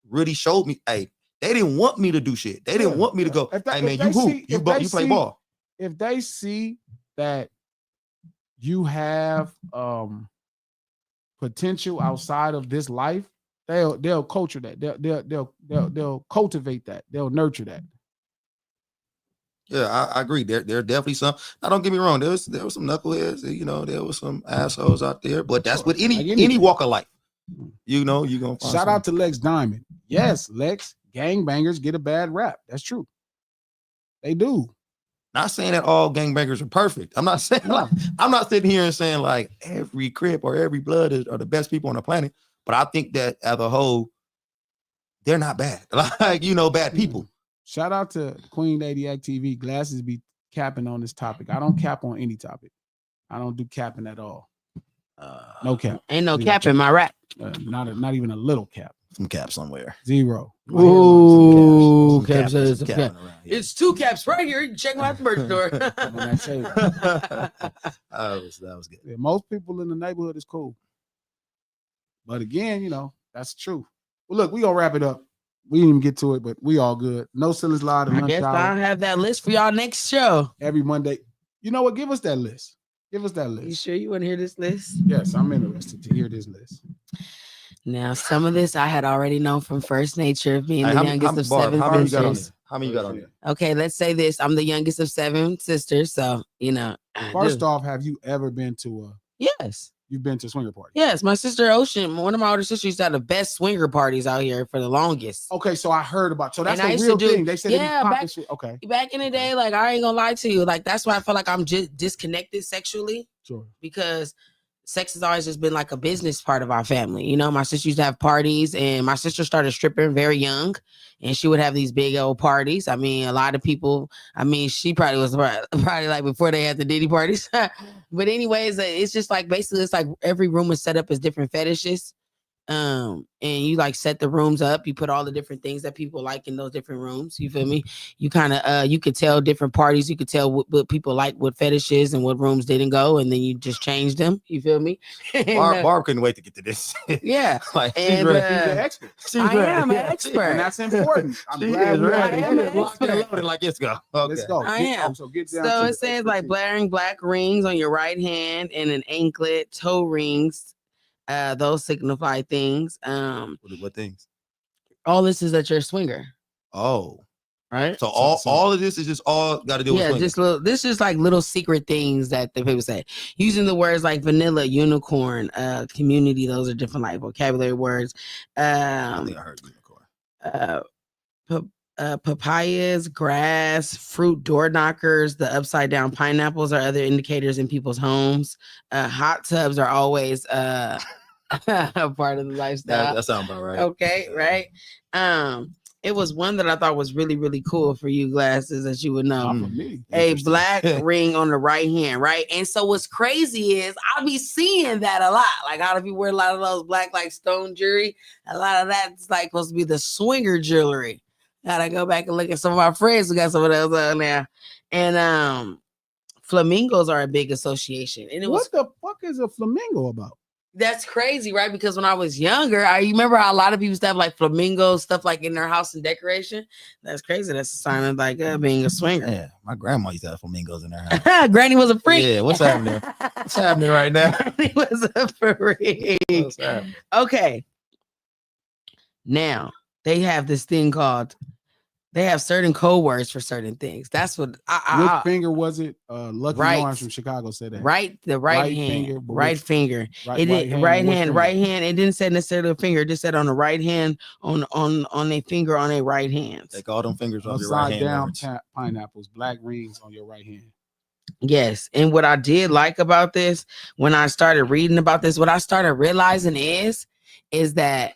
S2: really showed me, hey, they didn't want me to do shit. They didn't want me to go, hey man, you hoop, you play ball.
S1: If they see that you have potential outside of this life, they'll culture that. They'll cultivate that. They'll nurture that.
S2: Yeah, I agree. There are definitely some. Now, don't get me wrong. There was some knuckleheads. There was some assholes out there. But that's with any walk of life. You gonna find
S1: shout out to Lex Diamond. Yes, Lex. Gangbangers get a bad rap. That's true. They do.
S2: Not saying that all gangbangers are perfect. I'm not saying I'm not sitting here and saying like every Crip or every Blood are the best people on the planet. But I think that as a whole, they're not bad. Like, bad people.
S1: Shout out to Queen Lady Act TV. Glasses be capping on this topic. I don't cap on any topic. I don't do capping at all. No cap.
S3: Ain't no cap in my rap.
S1: Not even a little cap.
S2: Some cap somewhere.
S1: Zero.
S3: Ooh, caps. It's 2 caps right here. You can check them out the merch store.
S2: That was good.
S1: Yeah, most people in the neighborhood is cool. But again, that's true. Well, look, we gonna wrap it up. We didn't even get to it, but we all good. No Ceilings Live.
S3: I guess I'll have that list for y'all next show.
S1: Every Monday. You know what? Give us that list.
S3: You sure you want to hear this list?
S1: Yes, I'm interested to hear this list.
S3: Now, some of this I had already known from First Nature, being the youngest of 7 sisters.
S2: How many you got on there?
S3: Okay, let's say this. I'm the youngest of 7 sisters, so,
S1: First off, have you ever been to
S3: Yes.
S1: You've been to swinger parties?
S3: Yes, my sister Ocean, one of my older sisters, used to have the best swinger parties out here for the longest.
S1: Okay, so I heard about. So that's
S3: a
S1: real thing. They said
S3: back in the day, like, I ain't gonna lie to you, like, that's why I feel like I'm just disconnected sexually.
S1: Sure.
S3: Because sex has always just been like a business part of our family. My sister used to have parties, and my sister started stripping very young, and she would have these big old parties. I mean, a lot of people, she probably was probably like before they had the Diddy parties. But anyways, it's just like, basically, it's like every room is set up as different fetishes. And you like set the rooms up, you put all the different things that people like in those different rooms. You feel me? You kind of you could tell different parties, you could tell what people like, what fetishes and what rooms didn't go, and then you just change them. You feel me?
S2: Barb couldn't wait to get to this.
S3: Yeah.
S2: Like,
S1: she's an expert.
S3: I am an expert.
S1: And that's important. I'm glad
S3: I am an expert.
S2: Like, let's go. Okay.
S1: Let's go.
S3: I am.
S1: So get down.
S3: So it says like blaring black rings on your right hand and an anklet, toe rings. Those signify things.
S2: What things?
S3: All this is that you're a swinger.
S2: Oh,
S3: right.
S2: So all of this is just all got to do with swinging.
S3: This is like little secret things that the people say. Using the words like vanilla, unicorn, community. Those are different like vocabulary words.
S2: I think I heard unicorn.
S3: Papayas, grass, fruit door knockers, the upside down pineapples are other indicators in people's homes. Hot tubs are always a part of the lifestyle.
S2: That sounds about right.
S3: Okay, right. It was one that I thought was really, really cool for you, Glasses, that you would know.
S1: Not for me.
S3: A black ring on the right hand, right? And so what's crazy is I'll be seeing that a lot. Like, how do you wear a lot of those black, like, stone jewelry? A lot of that's like supposed to be the swinger jewelry. Gotta go back and look at some of my friends who got some of those on there. And flamingos are a big association. And
S1: What the fuck is a flamingo about?
S3: that's crazy, right? Because when I was younger, I remember how a lot of people used to have like flamingos, stuff like in their house and decoration. That's crazy. That's a sign of like being a swinger.
S2: Yeah, my grandma used to have flamingos in her house.
S3: Granny was a freak.
S2: Yeah, what's happening? What's happening right now?
S3: Granny was a freak.
S2: What's happening?
S3: Okay. Now they have this thing called. They have certain code words for certain things. That's what
S1: Which finger was it? Lucky
S3: right.
S1: Lawrence from Chicago said that.
S3: Right, the right hand,
S1: finger, but
S3: right
S1: which-
S3: finger.
S1: Right,
S3: It did right
S1: which
S3: hand,
S1: finger?
S3: right hand. It didn't say necessarily a finger. It just said on the right hand, on a finger on a right hand.
S2: Take all them fingers off your right
S1: Upside
S2: hand.
S1: down
S2: Lawrence.
S1: pineapples, black rings on your right hand.
S3: Yes, and what I did like about this, when I started reading about this, what I started realizing is that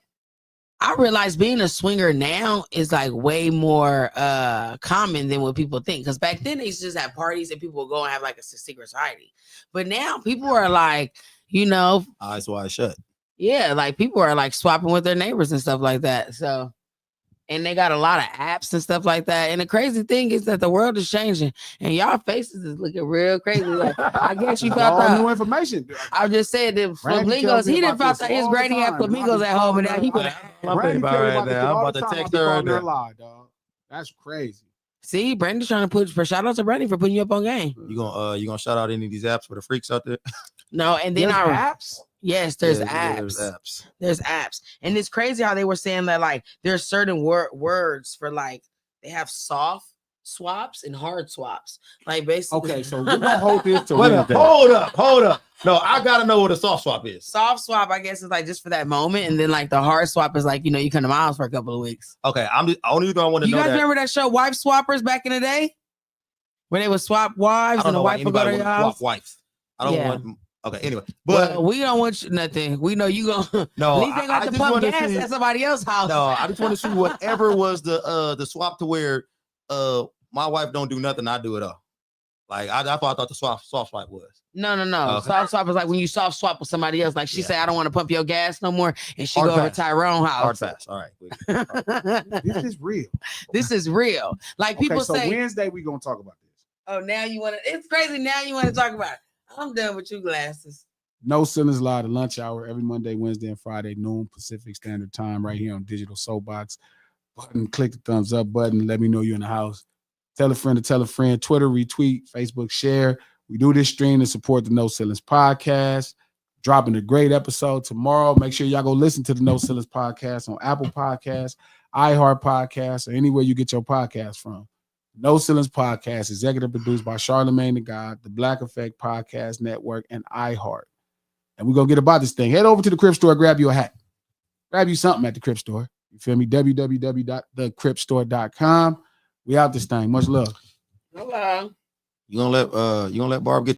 S3: I realized being a swinger now is like way more common than what people think. Because back then they used to just have parties and people would go and have like a secret society. But now people are like, you know,
S2: Eyes wide shut.
S3: yeah, like people are like swapping with their neighbors and stuff like that. So, and they got a lot of apps and stuff like that. And the crazy thing is that the world is changing and y'all faces is looking real crazy. Like, I guess you
S1: It's
S3: found
S1: all
S3: out.
S1: new information.
S3: I just said that
S1: Randy
S3: flamingos.
S1: tells me
S3: He didn't
S1: about
S3: found
S1: this
S3: out his
S1: all the
S3: granny had
S1: time.
S3: flamingos
S1: I
S3: at home, and
S1: be
S3: now he
S1: calling
S3: would.
S1: her-
S2: I'm
S1: Randy
S2: about
S1: tell me
S2: right
S1: about this
S2: now. I'm
S1: all
S2: about
S1: the
S2: to
S1: time. I
S2: text
S1: be
S2: her
S1: calling
S2: right
S1: her
S2: now.
S1: live, dog. That's crazy.
S3: See, Brandon's trying to put for shout out to Brandon for putting you up on game.
S2: You gonna shout out any of these apps for the freaks out there?
S3: No, and then
S1: There's
S3: our
S1: apps.
S3: yes, there's
S2: Yeah,
S3: apps.
S2: there's apps.
S3: There's apps, and it's crazy how they were saying that like there's certain words for like they have soft swaps and hard swaps. Like basically,
S1: Okay, so we're gonna hold this to
S2: Wait a
S1: Wednesday.
S2: hold up. No, I gotta know what a soft swap is.
S3: soft swap, I guess, is like just for that moment, and then like the hard swap is like, you know, you come to my house for a couple of weeks.
S2: Okay, I'm the only reason I want to
S3: You
S2: know
S3: guys
S2: that.
S3: remember that show Wife Swappers back in the day? When they would swap wives
S2: I don't
S3: and the
S2: know why
S3: wife would go to
S2: anybody
S3: your
S2: would swap
S3: house.
S2: wives. I don't
S3: Yeah.
S2: want. Okay, anyway, but
S3: Well, we don't want you, nothing. We know you gonna
S2: no,
S3: at least they got to
S2: just
S3: pump
S2: wanna
S3: gas
S2: see-
S3: at somebody else's house.
S2: No, I just want to see whatever was the swap to where my wife don't do nothing, I do it all. Like that's what I thought the soft swap was.
S3: No.
S2: Okay.
S3: Soft swap is like when you soft swap with somebody else. Like she
S2: Yeah.
S3: say, I don't want to pump your gas no more, and she
S2: Hard
S3: go over
S2: pass.
S3: Tyrone's
S2: Hard
S3: house.
S2: pass. All right.
S1: This is real.
S3: This is real. Like people
S1: Okay, so
S3: say,
S1: Wednesday we're gonna talk about this.
S3: oh, now you want to. It's crazy. Now you want to talk about it. I'm done with you, Glasses.
S1: No Ceilings Live, the lunch hour, every Monday, Wednesday, and Friday, noon Pacific Standard Time, right here on Digital Soapbox. Button, click the thumbs up button. Let me know you're in the house. Tell a friend to tell a friend. Twitter, retweet, Facebook, share. We do this stream to support the No Ceilings podcast. Dropping a great episode tomorrow. Make sure y'all go listen to the No Ceilings podcast on Apple Podcasts, iHeart Podcasts, or anywhere you get your podcast from. No Ceilings podcast, executive produced by Charlemagne the God, the Black Effect Podcast Network, and iHeart. And we're going to get about this thing. Head over to the Crip Store, grab you a hat. Grab you something at the Crip Store. You feel me? www.thecripstore.com. We out this thing. Much love.
S3: Hello.
S2: You gonna let Barb get